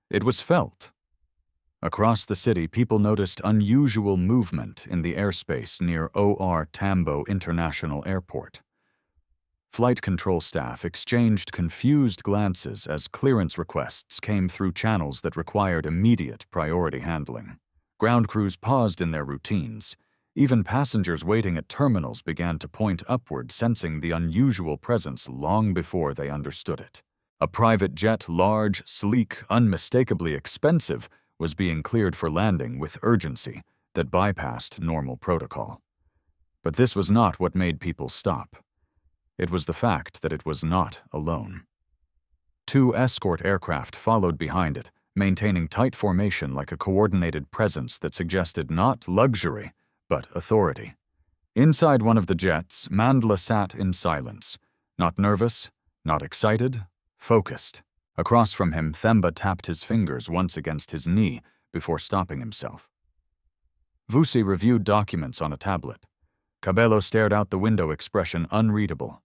It was felt. Across the city, people noticed unusual movement in the airspace near OR Tambo International Airport. Flight control staff exchanged confused glances as clearance requests came through channels that required immediate priority handling. Ground crews paused in their routines. Even passengers waiting at terminals began to point upward, sensing the unusual presence long before they understood it. A private jet, large, sleek, unmistakably expensive, was being cleared for landing with urgency that bypassed normal protocol. But this was not what made people stop. It was the fact that it was not alone. 2 escort aircraft followed behind it, maintaining tight formation like a coordinated presence that suggested not luxury, but authority. Inside one of the jets, Mandla sat in silence, not nervous, not excited, focused. Across from him, Themba tapped his fingers once against his knee before stopping himself. Vusi reviewed documents on a tablet. Cabello stared out the window, expression unreadable.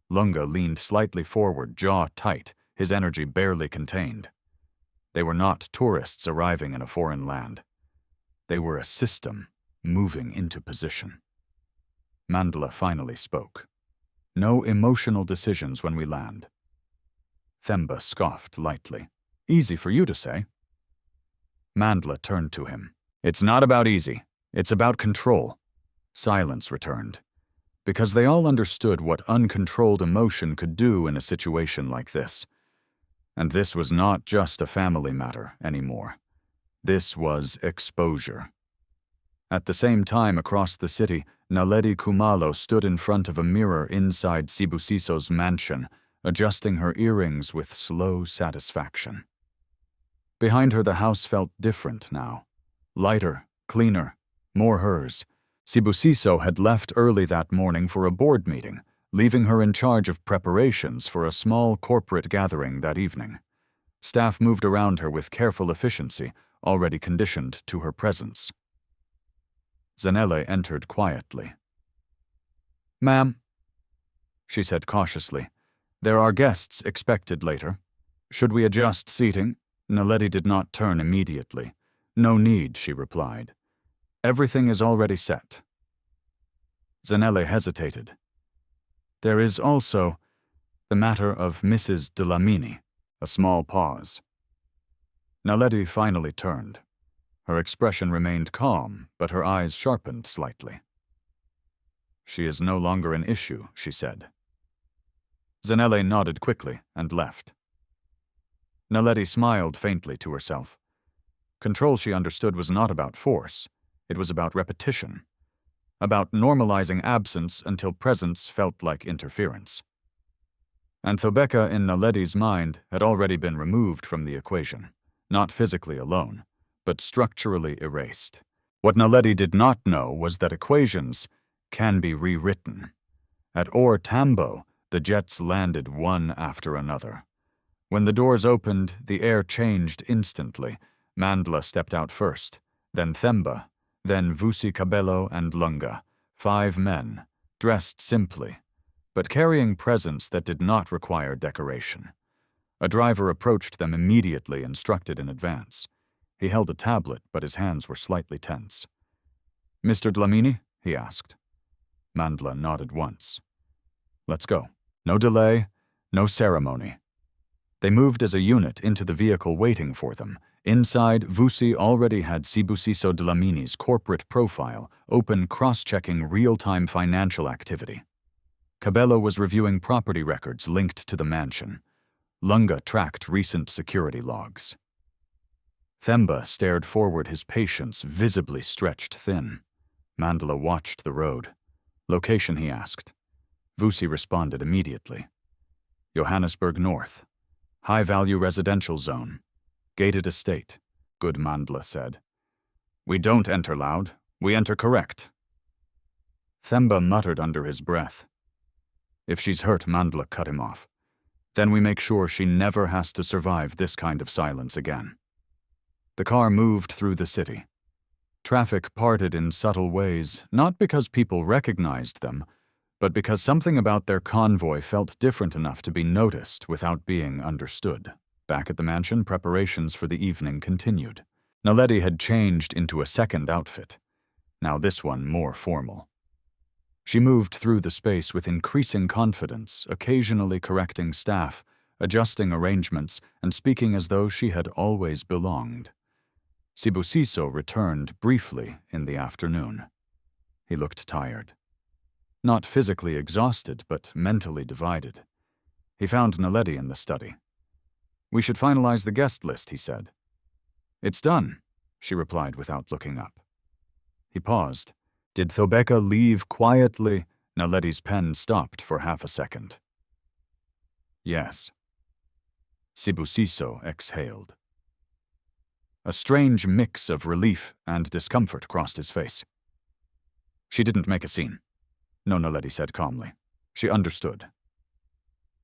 Lunga leaned slightly forward, jaw tight, his energy barely contained. They were not tourists arriving in a foreign land. They were a system moving into position. Mandla finally spoke. No emotional decisions when we land. Themba scoffed lightly. Easy for you to say. Mandla turned to him. It's not about easy. It's about control. Silence returned. Because they all understood what uncontrolled emotion could do in a situation like this. And this was not just a family matter anymore. This was exposure. At the same time, across the city, Naledi Kumalo stood in front of a mirror inside Sibusiso's mansion, adjusting her earrings with slow satisfaction. Behind her, the house felt different now. Lighter, cleaner, more hers. Sibusiso had left early that morning for a board meeting, leaving her in charge of preparations for a small corporate gathering that evening. Staff moved around her with careful efficiency, already conditioned to her presence. Zanele entered quietly. Ma'am, she said cautiously, there are guests expected later. Should we adjust seating? Naledi did not turn immediately. No need, she replied. Everything is already set. Zanele hesitated. There is also the matter of Mrs. Dlamini. A small pause. Naledi finally turned. Her expression remained calm, but her eyes sharpened slightly. She is no longer an issue, she said. Zanele nodded quickly and left. Naledi smiled faintly to herself. Control, she understood, was not about force. It was about repetition, about normalizing absence until presence felt like interference. And Thobeka in Naledi's mind had already been removed from the equation, not physically alone, but structurally erased. What Naledi did not know was that equations can be rewritten. At Or Tambo, the jets landed one after another. When the doors opened, the air changed instantly. Mandla stepped out first, then Themba, then Vusi Cabello and Lunga, 5 men, dressed simply, but carrying presence that did not require decoration. A driver approached them immediately, instructed in advance. He held a tablet, but his hands were slightly tense. "Mr. Dlamini?" he asked. Mandla nodded once. "Let's go. No delay, no ceremony." They moved as a unit into the vehicle waiting for them. Inside, Vusi already had Sibusiso Dlamini's corporate profile, open cross-checking real-time financial activity. Cabello was reviewing property records linked to the mansion. Lunga tracked recent security logs. Themba stared forward, his patience visibly stretched thin. Mandla watched the road. "Location," he asked. Vusi responded immediately. "Johannesburg North. High-value residential zone. Gated estate," Good Mandla said. "We don't enter loud. We enter correct." Themba muttered under his breath. "If she's hurt," Mandla cut him off. "Then we make sure she never has to survive this kind of silence again." The car moved through the city. Traffic parted in subtle ways, not because people recognized them, but because something about their convoy felt different enough to be noticed without being understood. Back at the mansion, preparations for the evening continued. Naledi had changed into a second outfit, now this one more formal. She moved through the space with increasing confidence, occasionally correcting staff, adjusting arrangements, and speaking as though she had always belonged. Sibusiso returned briefly in the afternoon. He looked tired. Not physically exhausted, but mentally divided. He found Naledi in the study. "We should finalize the guest list," he said. "It's done," she replied without looking up. He paused. Did Thobeka leave quietly? Naledi's pen stopped for half a second. "Yes." Sibusiso exhaled. A strange mix of relief and discomfort crossed his face. "She didn't make a scene," No, Naledi said calmly. "She understood."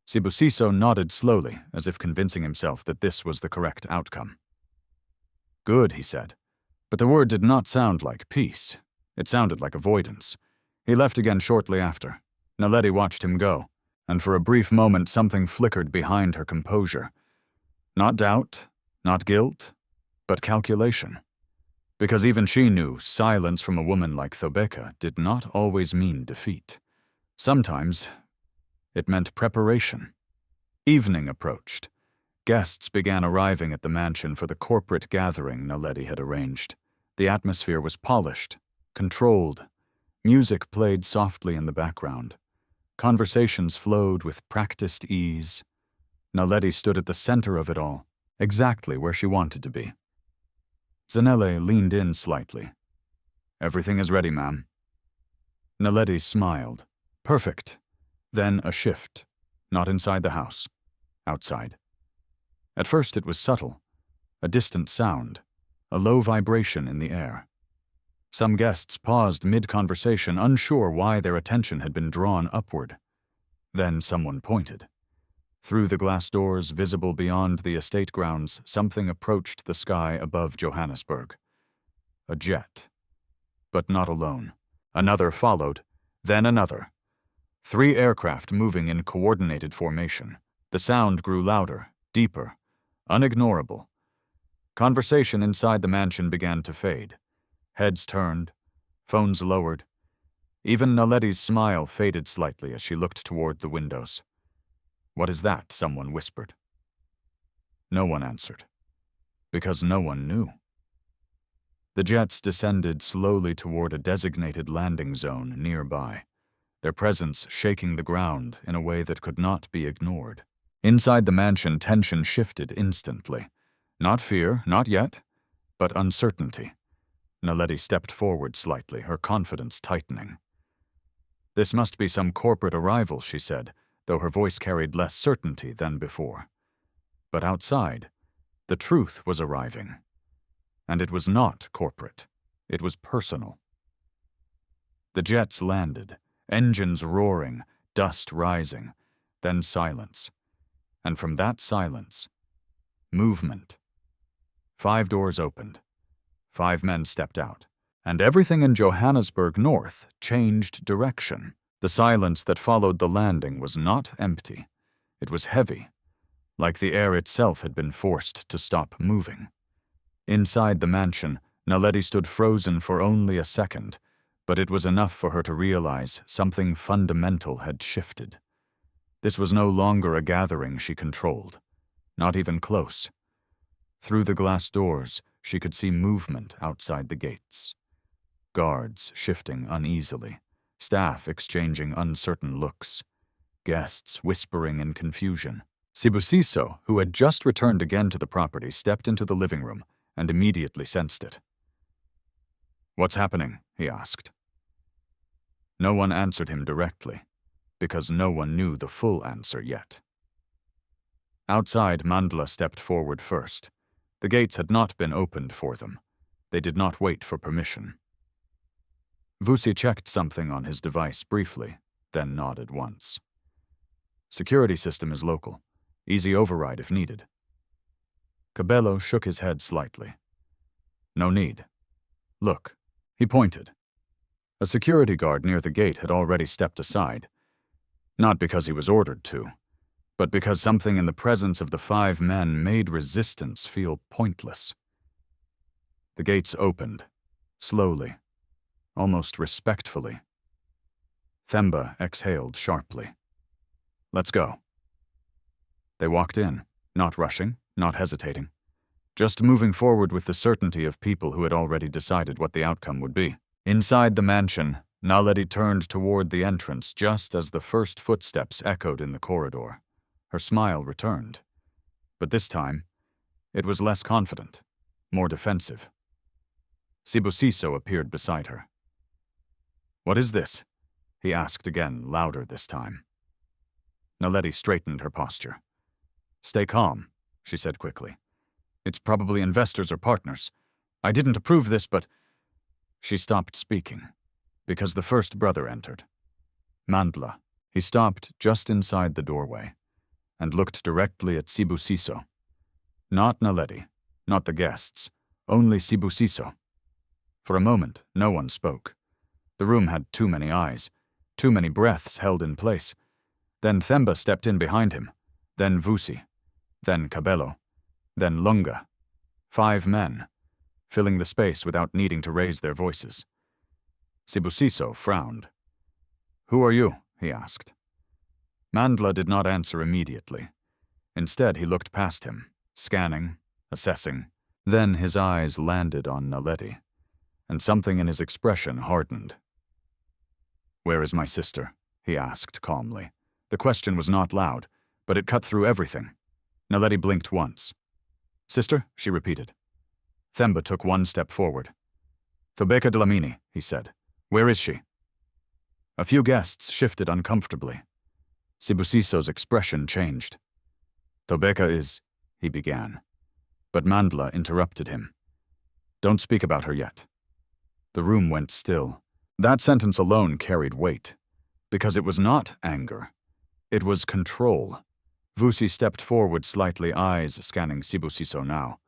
Sibusiso nodded slowly, as if convincing himself that this was the correct outcome. "Good," he said. But the word did not sound like peace. It sounded like avoidance. He left again shortly after. Naledi watched him go, and for a brief moment something flickered behind her composure. Not doubt, not guilt, but calculation. Because even she knew silence from a woman like Thobeka did not always mean defeat. Sometimes it meant preparation. Evening approached. Guests began arriving at the mansion for the corporate gathering Naledi had arranged. The atmosphere was polished, controlled. Music played softly in the background. Conversations flowed with practiced ease. Naledi stood at the center of it all, exactly where she wanted to be. Zanele leaned in slightly. "Everything is ready, ma'am." Naledi smiled. "Perfect." Then a shift. Not inside the house. Outside. At first it was subtle. A distant sound. A low vibration in the air. Some guests paused mid-conversation, unsure why their attention had been drawn upward. Then someone pointed. Through the glass doors visible beyond the estate grounds, something approached the sky above Johannesburg. A jet. But not alone. Another followed, then another. 3 aircraft moving in coordinated formation. The sound grew louder, deeper, unignorable. Conversation inside the mansion began to fade. Heads turned, phones lowered. Even Naledi's smile faded slightly as she looked toward the windows. "What is that?" someone whispered. No one answered, because no one knew. The jets descended slowly toward a designated landing zone nearby, their presence shaking the ground in a way that could not be ignored. Inside the mansion, tension shifted instantly. Not fear, not yet, but uncertainty. Naledi stepped forward slightly, her confidence tightening. This must be some corporate arrival, she said, though her voice carried less certainty than before. But outside, the truth was arriving. And it was not corporate. It was personal. The jets landed, engines roaring, dust rising, then silence. And from that silence, movement. 5 doors opened. 5 men stepped out. And everything in Johannesburg North changed direction. The silence that followed the landing was not empty. It was heavy, like the air itself had been forced to stop moving. Inside the mansion, Naledi stood frozen for only a second, but it was enough for her to realize something fundamental had shifted. This was no longer a gathering she controlled, not even close. Through the glass doors, she could see movement outside the gates. Guards shifting uneasily, staff exchanging uncertain looks, guests whispering in confusion. Sibusiso, who had just returned again to the property, stepped into the living room and immediately sensed it. "What's happening?" he asked. No one answered him directly, because no one knew the full answer yet. Outside, Mandla stepped forward first. The gates had not been opened for them. They did not wait for permission. Vusi checked something on his device briefly, then nodded once. "Security system is local. Easy override if needed." Cabello shook his head slightly. "No need. Look." He pointed. A security guard near the gate had already stepped aside, not because he was ordered to, but because something in the presence of the 5 men made resistance feel pointless. The gates opened, slowly, almost respectfully. Themba exhaled sharply. "Let's go." They walked in, not rushing, not hesitating, just moving forward with the certainty of people who had already decided what the outcome would be. Inside the mansion, Naledi turned toward the entrance just as the first footsteps echoed in the corridor. Her smile returned. But this time, it was less confident, more defensive. Sibusiso appeared beside her. "What is this?" he asked again, louder this time. Naledi straightened her posture. "Stay calm," she said quickly. "It's probably investors or partners. I didn't approve this, but—" She stopped speaking, because the first brother entered. Mandla. He stopped just inside the doorway, and looked directly at Sibusiso. Not Naledi, not the guests, only Sibusiso. For a moment, no one spoke. The room had too many eyes, too many breaths held in place. Then Themba stepped in behind him, then Vusi, then Cabello, then Lunga. 5 men, filling the space without needing to raise their voices. Sibusiso frowned. "Who are you?" he asked. Mandla did not answer immediately. Instead, he looked past him, scanning, assessing. Then his eyes landed on Naledi, and something in his expression hardened. "Where is my sister?" he asked calmly. The question was not loud, but it cut through everything. Naledi blinked once. "Sister?" she repeated. Themba took 1 step forward. "Thobeka Dlamini," he said. "Where is she?" A few guests shifted uncomfortably. Sibusiso's expression changed. "Thobeka is—" he began. But Mandla interrupted him. "Don't speak about her yet." The room went still. That sentence alone carried weight, because it was not anger. It was control. Vusi stepped forward slightly, eyes scanning Sibusiso now.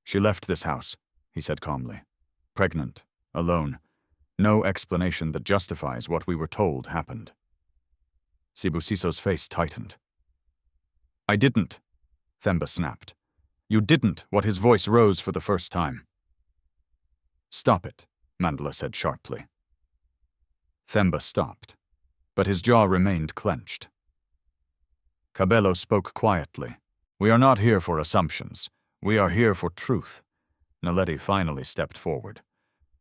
"She left this house," he said calmly. "Pregnant, alone. No explanation that justifies what we were told happened." Sibusiso's face tightened. "I didn't," Themba snapped. "You didn't," what his voice rose for the first time. "Stop it," Mandla said sharply. Themba stopped, but his jaw remained clenched. Cabello spoke quietly. "We are not here for assumptions. We are here for truth." Naledi finally stepped forward.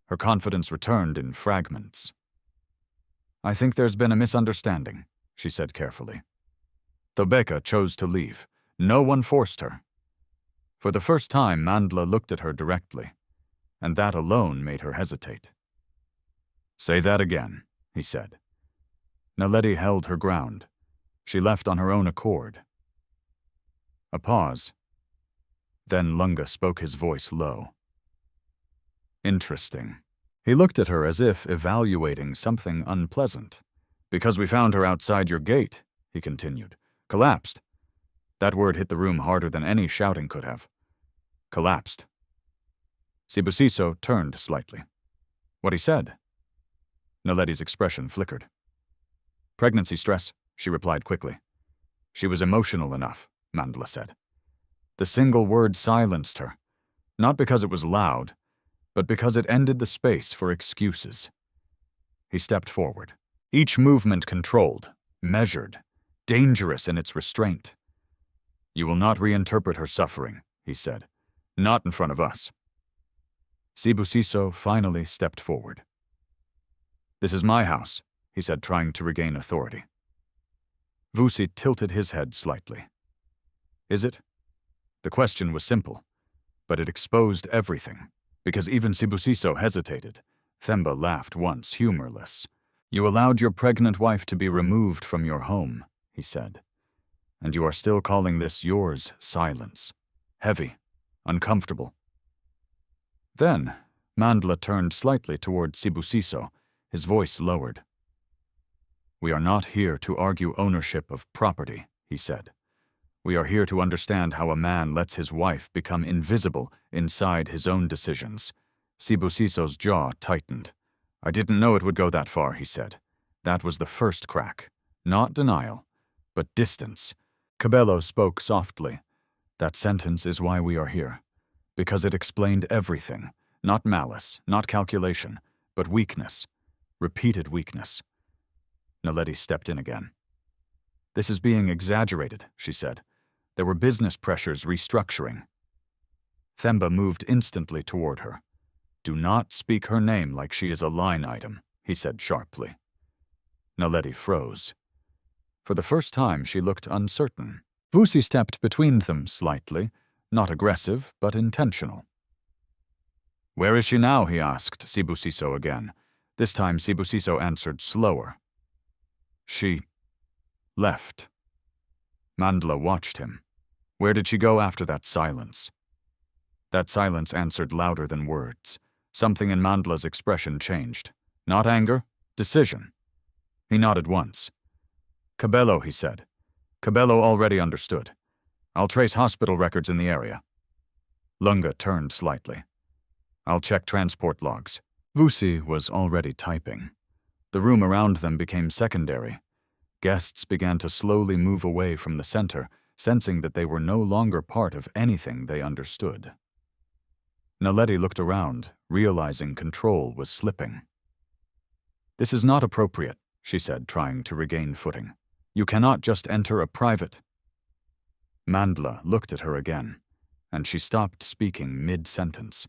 Her confidence returned in fragments. "I think there's been a misunderstanding," she said carefully. Thobeka chose to leave. No one forced her. For the first time, Mandla looked at her directly, and that alone made her hesitate. "Say that again," he said. Naledi held her ground. She left on her own accord. A pause. Then Lunga spoke, his voice low. "Interesting." He looked at her as if evaluating something unpleasant. "Because we found her outside your gate," he continued. "Collapsed." That word hit the room harder than any shouting could have. Collapsed. Sibusiso turned slightly. "What he said?" Naledi's expression flickered. "Pregnancy stress," she replied quickly. "She was emotional enough," Mandla said. The single word silenced her, not because it was loud, but because it ended the space for excuses. He stepped forward, each movement controlled, measured, dangerous in its restraint. "You will not reinterpret her suffering," he said. "Not in front of us." Sibusiso finally stepped forward. "This is my house," he said, trying to regain authority. Vusi tilted his head slightly. "Is it?" The question was simple, but it exposed everything, because even Sibusiso hesitated. Themba laughed once, humorless. "You allowed your pregnant wife to be removed from your home," he said. "And you are still calling this yours silence. Heavy, uncomfortable." Then, Mandla turned slightly toward Sibusiso, his voice lowered. "We are not here to argue ownership of property," he said. "We are here to understand how a man lets his wife become invisible inside his own decisions." Sibusiso's jaw tightened. "I didn't know it would go that far," he said. That was the first crack. Not denial, but distance. Cabello spoke softly. "That sentence is why we are here. Because it explained everything. Not malice, not calculation, but weakness. Repeated weakness." Naledi stepped in again. "This is being exaggerated," she said. "There were business pressures restructuring." Themba moved instantly toward her. "Do not speak her name like she is a line item," he said sharply. Naledi froze. For the first time, she looked uncertain. Vusi stepped between them slightly, not aggressive, but intentional. "Where is she now?" he asked Sibusiso again. This time Sibusiso answered slower. "She left." Mandla watched him. Where did she go after that silence? That silence answered louder than words. Something in Mandla's expression changed. Not anger, decision. He nodded once. "Cabello," he said. Cabello already understood. "I'll trace hospital records in the area." Lunga turned slightly. "I'll check transport logs." Vusi was already typing. The room around them became secondary. Guests began to slowly move away from the center, sensing that they were no longer part of anything they understood. Naledi looked around, realizing control was slipping. "This is not appropriate," she said, trying to regain footing. "You cannot just enter a private." Mandla looked at her again, and she stopped speaking mid-sentence,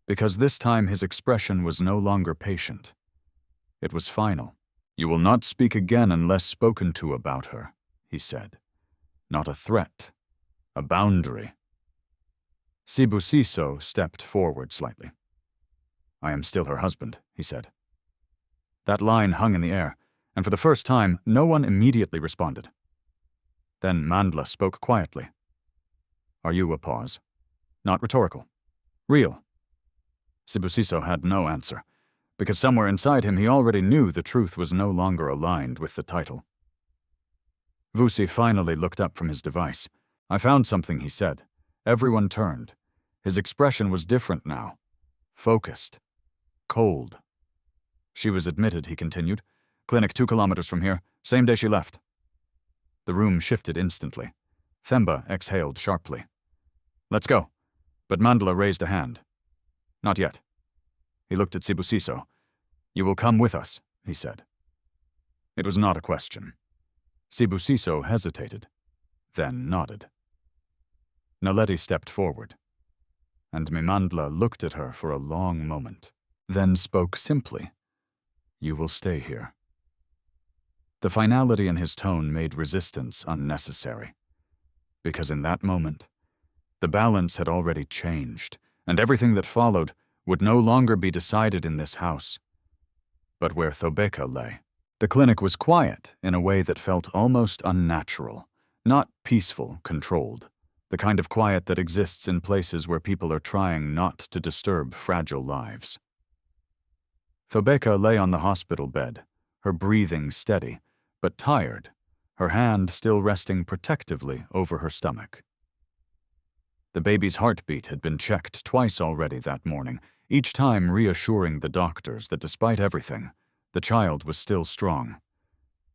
because this time his expression was no longer patient. It was final. "You will not speak again unless spoken to about her," he said. "Not a threat, a boundary." Sibusiso stepped forward slightly. "I am still her husband," he said. That line hung in the air, and for the first time, no one immediately responded. Then Mandla spoke quietly. "Are you?" A pause. Not rhetorical. Real. Sibusiso had no answer, because somewhere inside him he already knew the truth was no longer aligned with the title. Vusi finally looked up from his device. "I found something," he said. Everyone turned. His expression was different now. Focused. Cold. "She was admitted," he continued. "Clinic 2 kilometers from here. Same day she left." The room shifted instantly. Themba exhaled sharply. "Let's go." But Mandla raised a hand. "Not yet." He looked at Sibusiso. "You will come with us," he said. It was not a question. Sibusiso hesitated, then nodded. Naledi stepped forward, and Mimandla looked at her for a long moment, then spoke simply. "You will stay here." The finality in his tone made resistance unnecessary, because in that moment, the balance had already changed, and everything that followed would no longer be decided in this house, but where Thobeka lay. The clinic was quiet in a way that felt almost unnatural, not peaceful, controlled, the kind of quiet that exists in places where people are trying not to disturb fragile lives. Thobeka lay on the hospital bed, her breathing steady, but tired, her hand still resting protectively over her stomach. The baby's heartbeat had been checked twice already that morning, each time reassuring the doctors that despite everything, the child was still strong.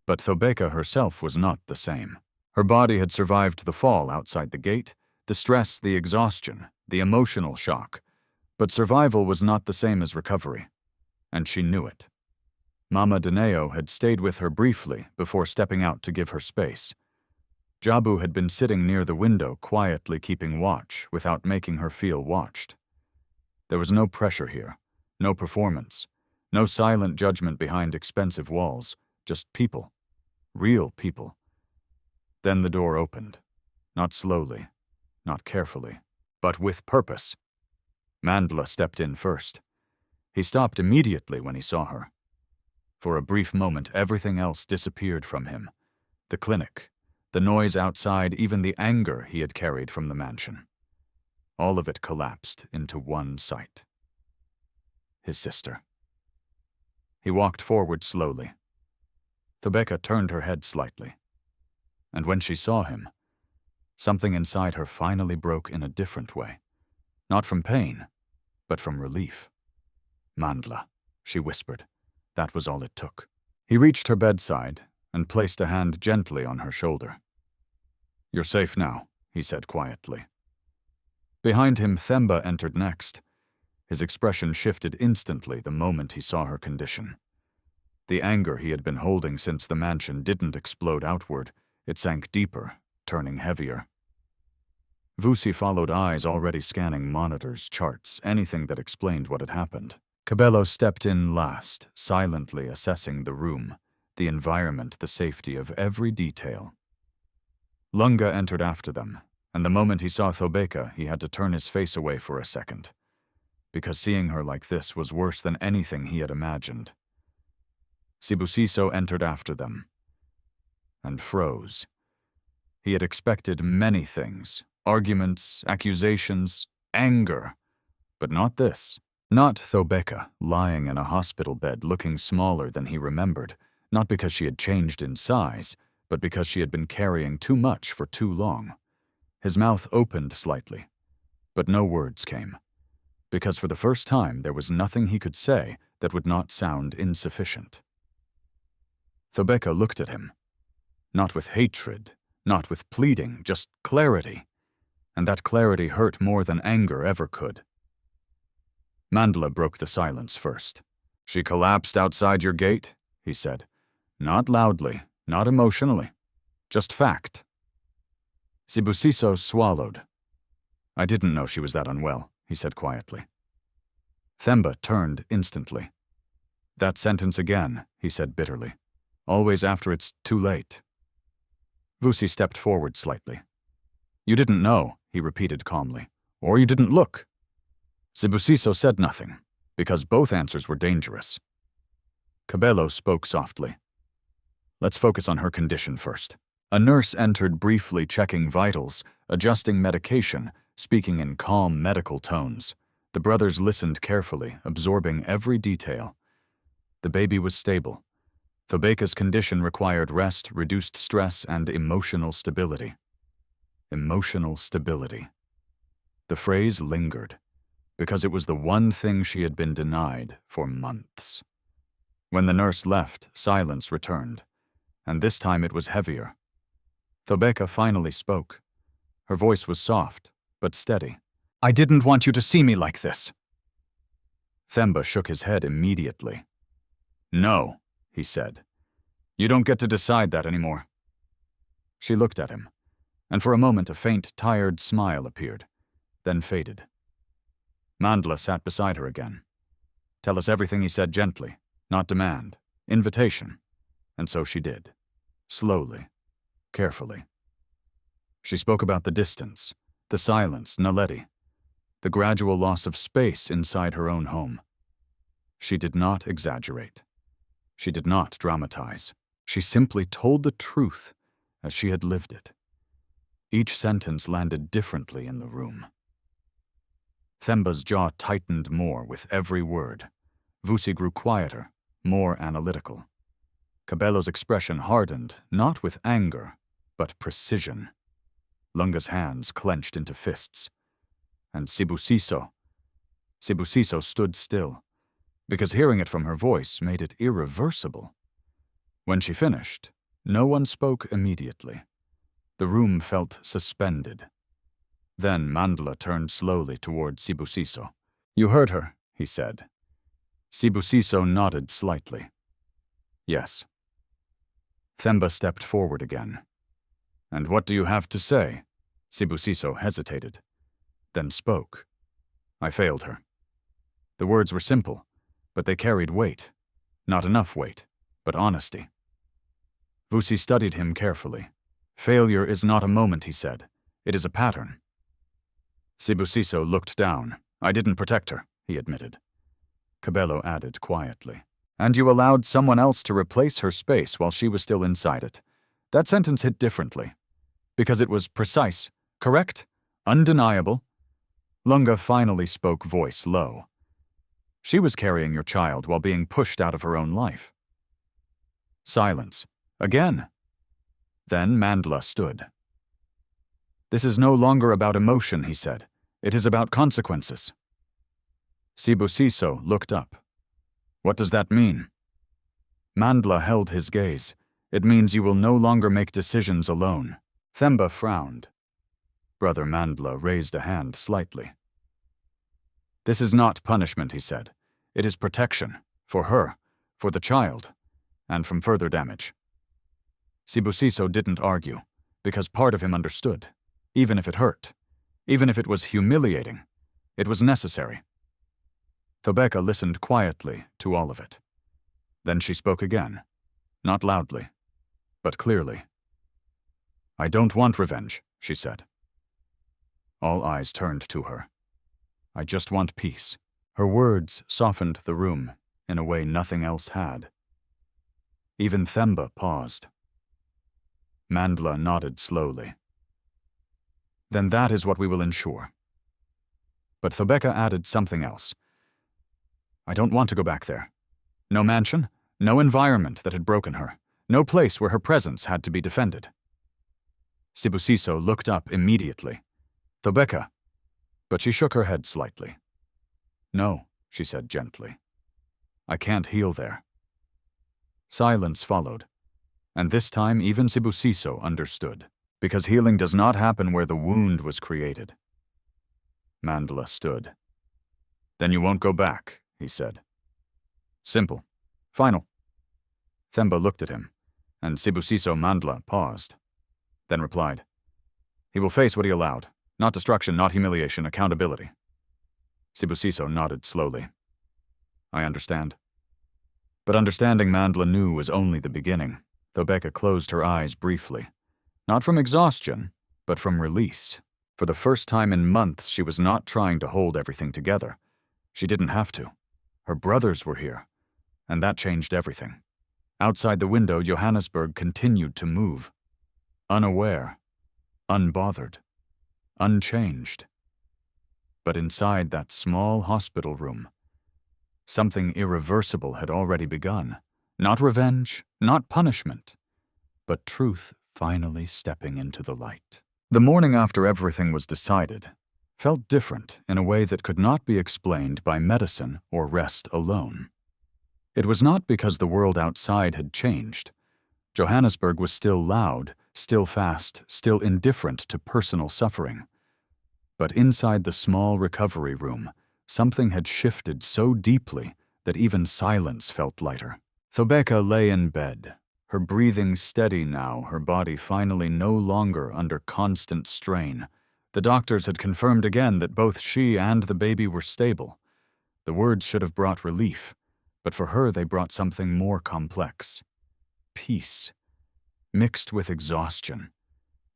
But Thobeka herself was not the same. Her body had survived the fall outside the gate, the stress, the exhaustion, the emotional shock, but survival was not the same as recovery, and she knew it. Mama Dineo had stayed with her briefly before stepping out to give her space. Jabu had been sitting near the window quietly keeping watch without making her feel watched. There was no pressure here, no performance, no silent judgment behind expensive walls, just people, real people. Then the door opened, not slowly, not carefully, but with purpose. Mandla stepped in first. He stopped immediately when he saw her. For a brief moment, everything else disappeared from him. The clinic, the noise outside, even the anger he had carried from the mansion. All of it collapsed into one sight. His sister. He walked forward slowly. Thobeka turned her head slightly. And when she saw him, something inside her finally broke in a different way. Not from pain, but from relief. Mandla, she whispered. That was all it took. He reached her bedside and placed a hand gently on her shoulder. You're safe now, he said quietly. Behind him, Themba entered next. His expression shifted instantly the moment he saw her condition. The anger he had been holding since the mansion didn't explode outward. It sank deeper, turning heavier. Vusi followed, eyes already scanning monitors, charts, anything that explained what had happened. Cabello stepped in last, silently assessing the room, the environment, the safety of every detail. Lunga entered after them, and the moment he saw Thobeka, he had to turn his face away for a second, because seeing her like this was worse than anything he had imagined. Sibusiso entered after them, and froze. He had expected many things, arguments, accusations, anger, but not this. Not Thobeka, lying in a hospital bed looking smaller than he remembered, not because she had changed in size, but because she had been carrying too much for too long. His mouth opened slightly, but no words came, because for the first time there was nothing he could say that would not sound insufficient. Thobeka looked at him, not with hatred, not with pleading, just clarity, and that clarity hurt more than anger ever could. Mandla broke the silence first. She collapsed outside your gate, he said. Not loudly, not emotionally, just fact. Sibusiso swallowed. I didn't know she was that unwell, he said quietly. Themba turned instantly. That sentence again, he said bitterly. Always after it's too late. Vusi stepped forward slightly. You didn't know, he repeated calmly, or you didn't look. Sibusiso said nothing, because both answers were dangerous. Cabello spoke softly. Let's focus on her condition first. A nurse entered briefly, checking vitals, adjusting medication, speaking in calm medical tones. The brothers listened carefully, absorbing every detail. The baby was stable. Thobeka's condition required rest, reduced stress, and emotional stability. Emotional stability. The phrase lingered, because it was the one thing she had been denied for months. When the nurse left, silence returned, and this time it was heavier. Thobeka finally spoke. Her voice was soft, but steady. I didn't want you to see me like this. Themba shook his head immediately. No, he said. You don't get to decide that anymore. She looked at him, and for a moment a faint, tired smile appeared, then faded. Mandla sat beside her again. Tell us everything, he said gently, not demand, invitation. And so she did, slowly, carefully. She spoke about the distance, the silence, Naledi. the gradual loss of space inside her own home. She did not exaggerate. She did not dramatize. She simply told the truth as she had lived it. Each sentence landed differently in the room. Themba's jaw tightened more with every word. Vusi grew quieter, more analytical. Cabello's expression hardened, not with anger, but precision. Lunga's hands clenched into fists. And Sibusiso stood still, because hearing it from her voice made it irreversible. When she finished, no one spoke immediately. The room felt suspended. Then Mandla turned slowly toward Sibusiso. "You heard her," he said. Sibusiso nodded slightly. "Yes." Themba stepped forward again. "And what do you have to say?" Sibusiso hesitated, then spoke. "I failed her." The words were simple, but they carried weight. Not enough weight, but honesty. Vusi studied him carefully. "Failure is not a moment," he said. "It is a pattern." Sibusiso looked down. "I didn't protect her," he admitted. Cabello added quietly. "And you allowed someone else to replace her space while she was still inside it." That sentence hit differently, because it was precise, correct, undeniable. Lunga finally spoke, voice low. "She was carrying your child while being pushed out of her own life." Silence. Again. Then Mandla stood. "This is no longer about emotion," he said. "It is about consequences." Sibusiso looked up. "What does that mean?" Mandla held his gaze. "It means you will no longer make decisions alone." Themba frowned. Brother Mandla raised a hand slightly. "This is not punishment," he said. "It is protection, for her, for the child, and from further damage." Sibusiso didn't argue, because part of him understood. Even if it hurt, even if it was humiliating, it was necessary. Thobeka listened quietly to all of it. Then she spoke again, not loudly, but clearly. "I don't want revenge," she said. All eyes turned to her. "I just want peace." Her words softened the room in a way nothing else had. Even Themba paused. Mandla nodded slowly. "Then that is what we will ensure." But Thobeka added something else. "I don't want to go back there. No mansion, no environment that had broken her, no place where her presence had to be defended." Sibusiso looked up immediately. "Thobeka," but she shook her head slightly. "No," she said gently. "I can't heal there." Silence followed, and this time even Sibusiso understood, because healing does not happen where the wound was created. Mandla stood. "Then you won't go back," he said. "Simple. Final." Themba looked at him, and Sibusiso Mandla paused, then replied, "He will face what he allowed. Not destruction, not humiliation, accountability." Sibusiso nodded slowly. "I understand." But understanding, Mandla knew, was only the beginning. Thobeka closed her eyes briefly. Not from exhaustion, but from release. For the first time in months, she was not trying to hold everything together. She didn't have to. Her brothers were here, and that changed everything. Outside the window, Johannesburg continued to move. Unaware, unbothered, unchanged. But inside that small hospital room, something irreversible had already begun. Not revenge, not punishment, but truth finally stepping into the light. The morning after everything was decided felt different in a way that could not be explained by medicine or rest alone. It was not because the world outside had changed. Johannesburg was still loud, still fast, still indifferent to personal suffering. But inside the small recovery room, something had shifted so deeply that even silence felt lighter. Thobeka lay in bed, her breathing steady now, her body finally no longer under constant strain. The doctors had confirmed again that both she and the baby were stable. The words should have brought relief, but for her they brought something more complex. Peace, mixed with exhaustion,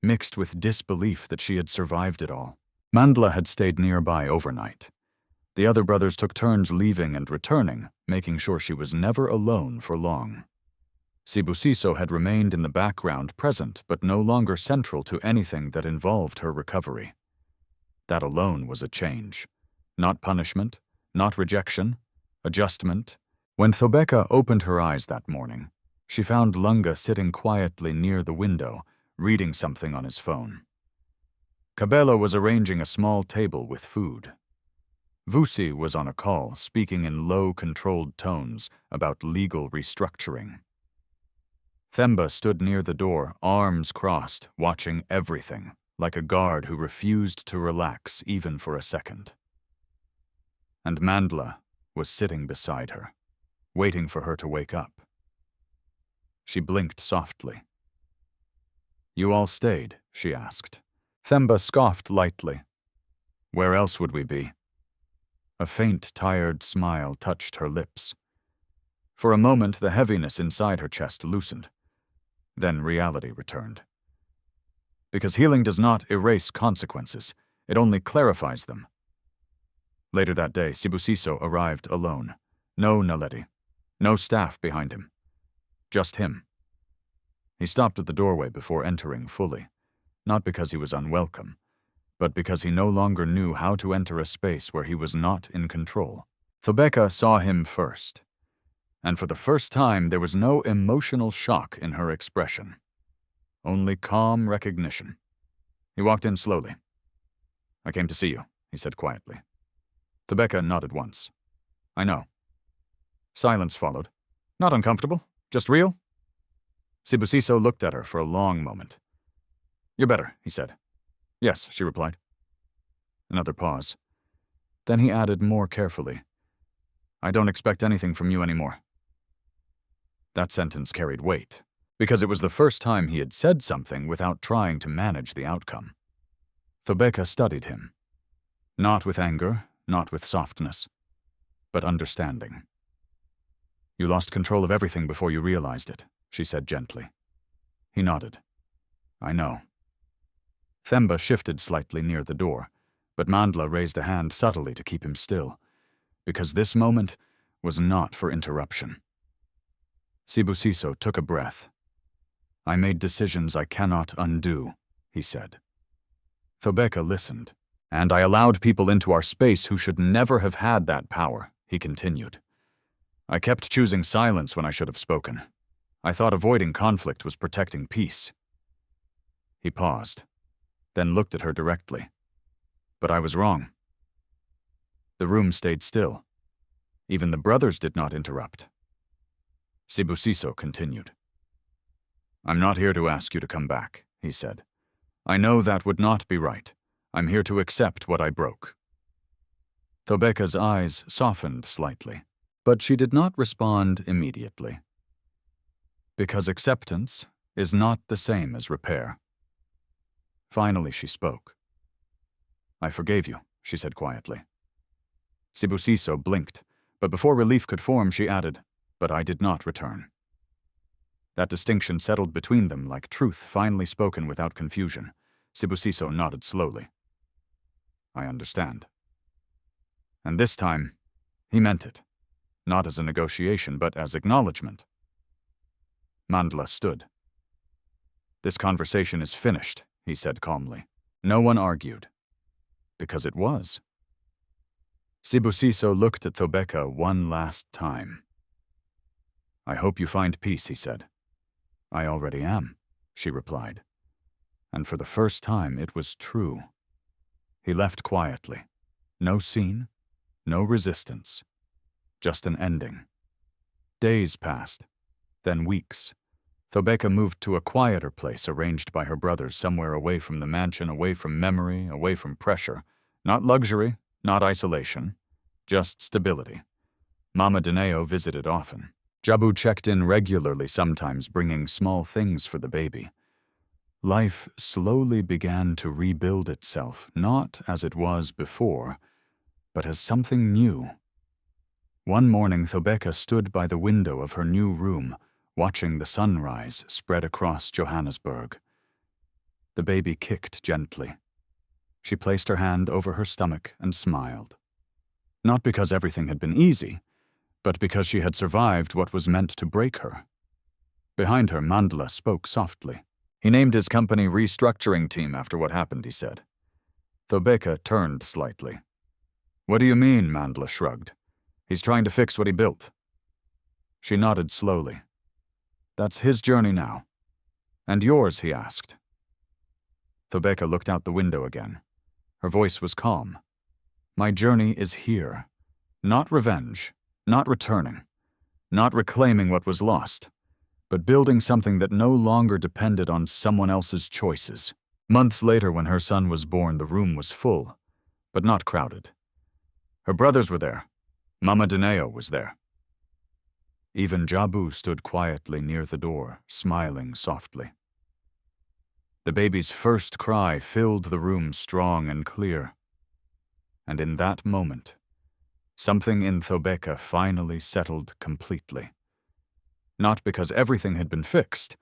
mixed with disbelief that she had survived it all. Mandla had stayed nearby overnight. The other brothers took turns leaving and returning, making sure she was never alone for long. Sibusiso had remained in the background, present but no longer central to anything that involved her recovery. That alone was a change. Not punishment, not rejection, adjustment. When Thobeka opened her eyes that morning, she found Lunga sitting quietly near the window, reading something on his phone. Kabelo was arranging a small table with food. Vusi was on a call, speaking in low, controlled tones about legal restructuring. Themba stood near the door, arms crossed, watching everything, like a guard who refused to relax even for a second. And Mandla was sitting beside her, waiting for her to wake up. She blinked softly. "You all stayed?" she asked. Themba scoffed lightly. "Where else would we be?" A faint, tired smile touched her lips. For a moment, the heaviness inside her chest loosened. Then reality returned. Because healing does not erase consequences, it only clarifies them. Later that day, Sibusiso arrived alone. No Naledi, no staff behind him. Just him. He stopped at the doorway before entering fully, not because he was unwelcome, but because he no longer knew how to enter a space where he was not in control. Thobeka saw him first, and for the first time there was no emotional shock in her expression. Only calm recognition. He walked in slowly. "I came to see you," he said quietly. Thobeka nodded once. "I know." Silence followed. "Not uncomfortable, just real?" Sibusiso looked at her for a long moment. "You're better," he said. "Yes," she replied. Another pause. Then he added more carefully, "I don't expect anything from you anymore." That sentence carried weight, because it was the first time he had said something without trying to manage the outcome. Thobeka studied him. Not with anger, not with softness, but understanding. "You lost control of everything before you realized it," she said gently. He nodded. "I know." Themba shifted slightly near the door, but Mandla raised a hand subtly to keep him still, because this moment was not for interruption. Sibusiso took a breath. "I made decisions I cannot undo," he said. Thobeka listened. "And I allowed people into our space who should never have had that power," he continued. "I kept choosing silence when I should have spoken. I thought avoiding conflict was protecting peace." He paused, then looked at her directly. "But I was wrong." The room stayed still. Even the brothers did not interrupt. Sibusiso continued. "I'm not here to ask you to come back," he said. "I know that would not be right. I'm here to accept what I broke." Thobeka's eyes softened slightly, but she did not respond immediately. Because acceptance is not the same as repair. Finally, she spoke. "I forgave you," she said quietly. Sibusiso blinked, but before relief could form, she added, "But I did not return." That distinction settled between them like truth finally spoken without confusion. Sibusiso nodded slowly. "I understand." And this time, he meant it, not as a negotiation, but as acknowledgement. Mandla stood. "This conversation is finished," he said calmly. No one argued. Because it was. Sibusiso looked at Thobeka one last time. "I hope you find peace," he said. "I already am," she replied. And for the first time it was true. He left quietly. No scene, no resistance. Just an ending. Days passed, then weeks. Thobeka moved to a quieter place arranged by her brothers somewhere away from the mansion, away from memory, away from pressure. Not luxury, not isolation, just stability. Mama Dineo visited often. Jabu checked in regularly, sometimes bringing small things for the baby. Life slowly began to rebuild itself, not as it was before, but as something new. One morning, Thobeka stood by the window of her new room, watching the sunrise spread across Johannesburg. The baby kicked gently. She placed her hand over her stomach and smiled. Not because everything had been easy, but because she had survived what was meant to break her. Behind her, Mandla spoke softly. He named his company Restructuring Team after what happened, he said. Thobeka turned slightly. What do you mean? Mandla shrugged. He's trying to fix what he built. She nodded slowly. That's his journey now. And yours? He asked. Thobeka looked out the window again. Her voice was calm. My journey is here. Not revenge, not returning, not reclaiming what was lost, but building something that no longer depended on someone else's choices. Months later, when her son was born, the room was full, but not crowded. Her brothers were there. Mama Dineo was there. Even Jabu stood quietly near the door, smiling softly. The baby's first cry filled the room strong and clear. And in that moment, something in Thobeka finally settled completely. Not because everything had been fixed,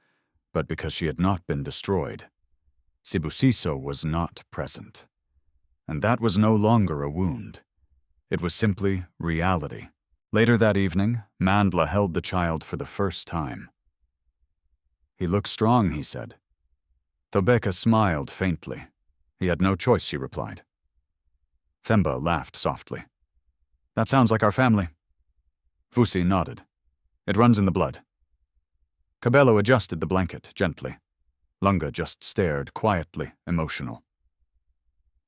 but because she had not been destroyed. Sibusiso was not present. And that was no longer a wound. It was simply reality. Later that evening, Mandla held the child for the first time. He looks strong, he said. Thobeka smiled faintly. He had no choice, she replied. Themba laughed softly. That sounds like our family. Vusi nodded. It runs in the blood. Cabello adjusted the blanket gently. Lunga just stared, quietly emotional.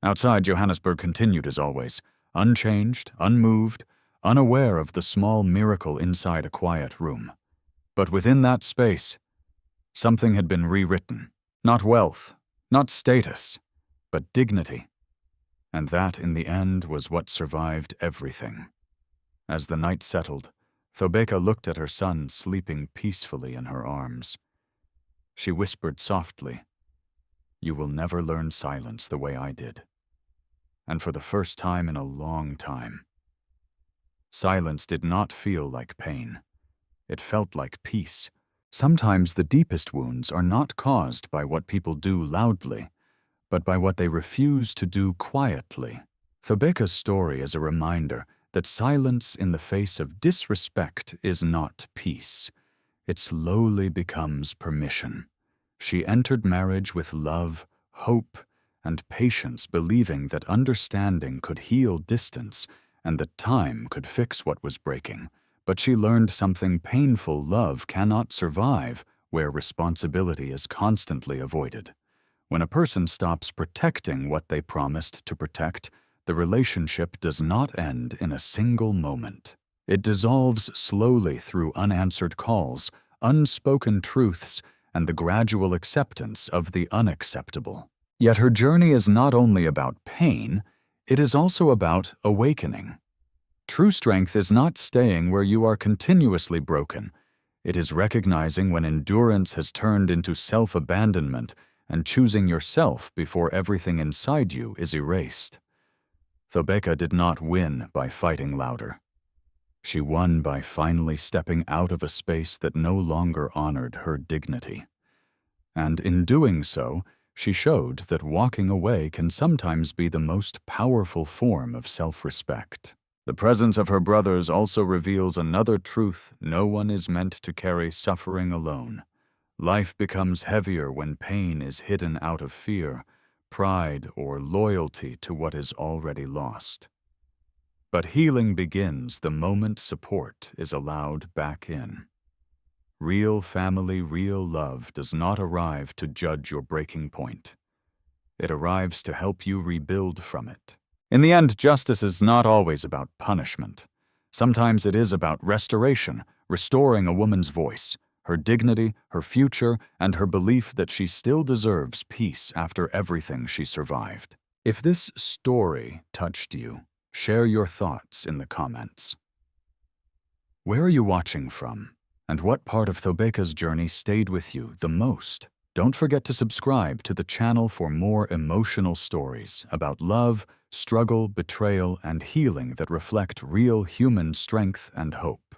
Outside, Johannesburg continued as always, unchanged, unmoved, unaware of the small miracle inside a quiet room. But within that space, something had been rewritten. Not wealth, not status, but dignity. And that, in the end, was what survived everything. As the night settled, Thobeka looked at her son sleeping peacefully in her arms. She whispered softly, "You will never learn silence the way I did." And for the first time in a long time, silence did not feel like pain. It felt like peace. Sometimes the deepest wounds are not caused by what people do loudly, but by what they refuse to do quietly. Thobeka's story is a reminder that silence in the face of disrespect is not peace. It slowly becomes permission. She entered marriage with love, hope, and patience, believing that understanding could heal distance and that time could fix what was breaking. But she learned something painful: love cannot survive where responsibility is constantly avoided. When a person stops protecting what they promised to protect, the relationship does not end in a single moment. It dissolves slowly through unanswered calls, unspoken truths, and the gradual acceptance of the unacceptable. Yet her journey is not only about pain, it is also about awakening. True strength is not staying where you are continuously broken. It is recognizing when endurance has turned into self-abandonment and choosing yourself before everything inside you is erased. Thobeka did not win by fighting louder. She won by finally stepping out of a space that no longer honored her dignity. And in doing so, she showed that walking away can sometimes be the most powerful form of self-respect. The presence of her brothers also reveals another truth: no one is meant to carry suffering alone. Life becomes heavier when pain is hidden out of fear, pride, or loyalty to what is already lost. But healing begins the moment support is allowed back in. Real family, real love does not arrive to judge your breaking point. It arrives to help you rebuild from it. In the end, justice is not always about punishment. Sometimes it is about restoration, restoring a woman's voice, her dignity, her future, and her belief that she still deserves peace after everything she survived. If this story touched you, share your thoughts in the comments. Where are you watching from? And what part of Thobeka's journey stayed with you the most? Don't forget to subscribe to the channel for more emotional stories about love, struggle, betrayal, and healing that reflect real human strength and hope.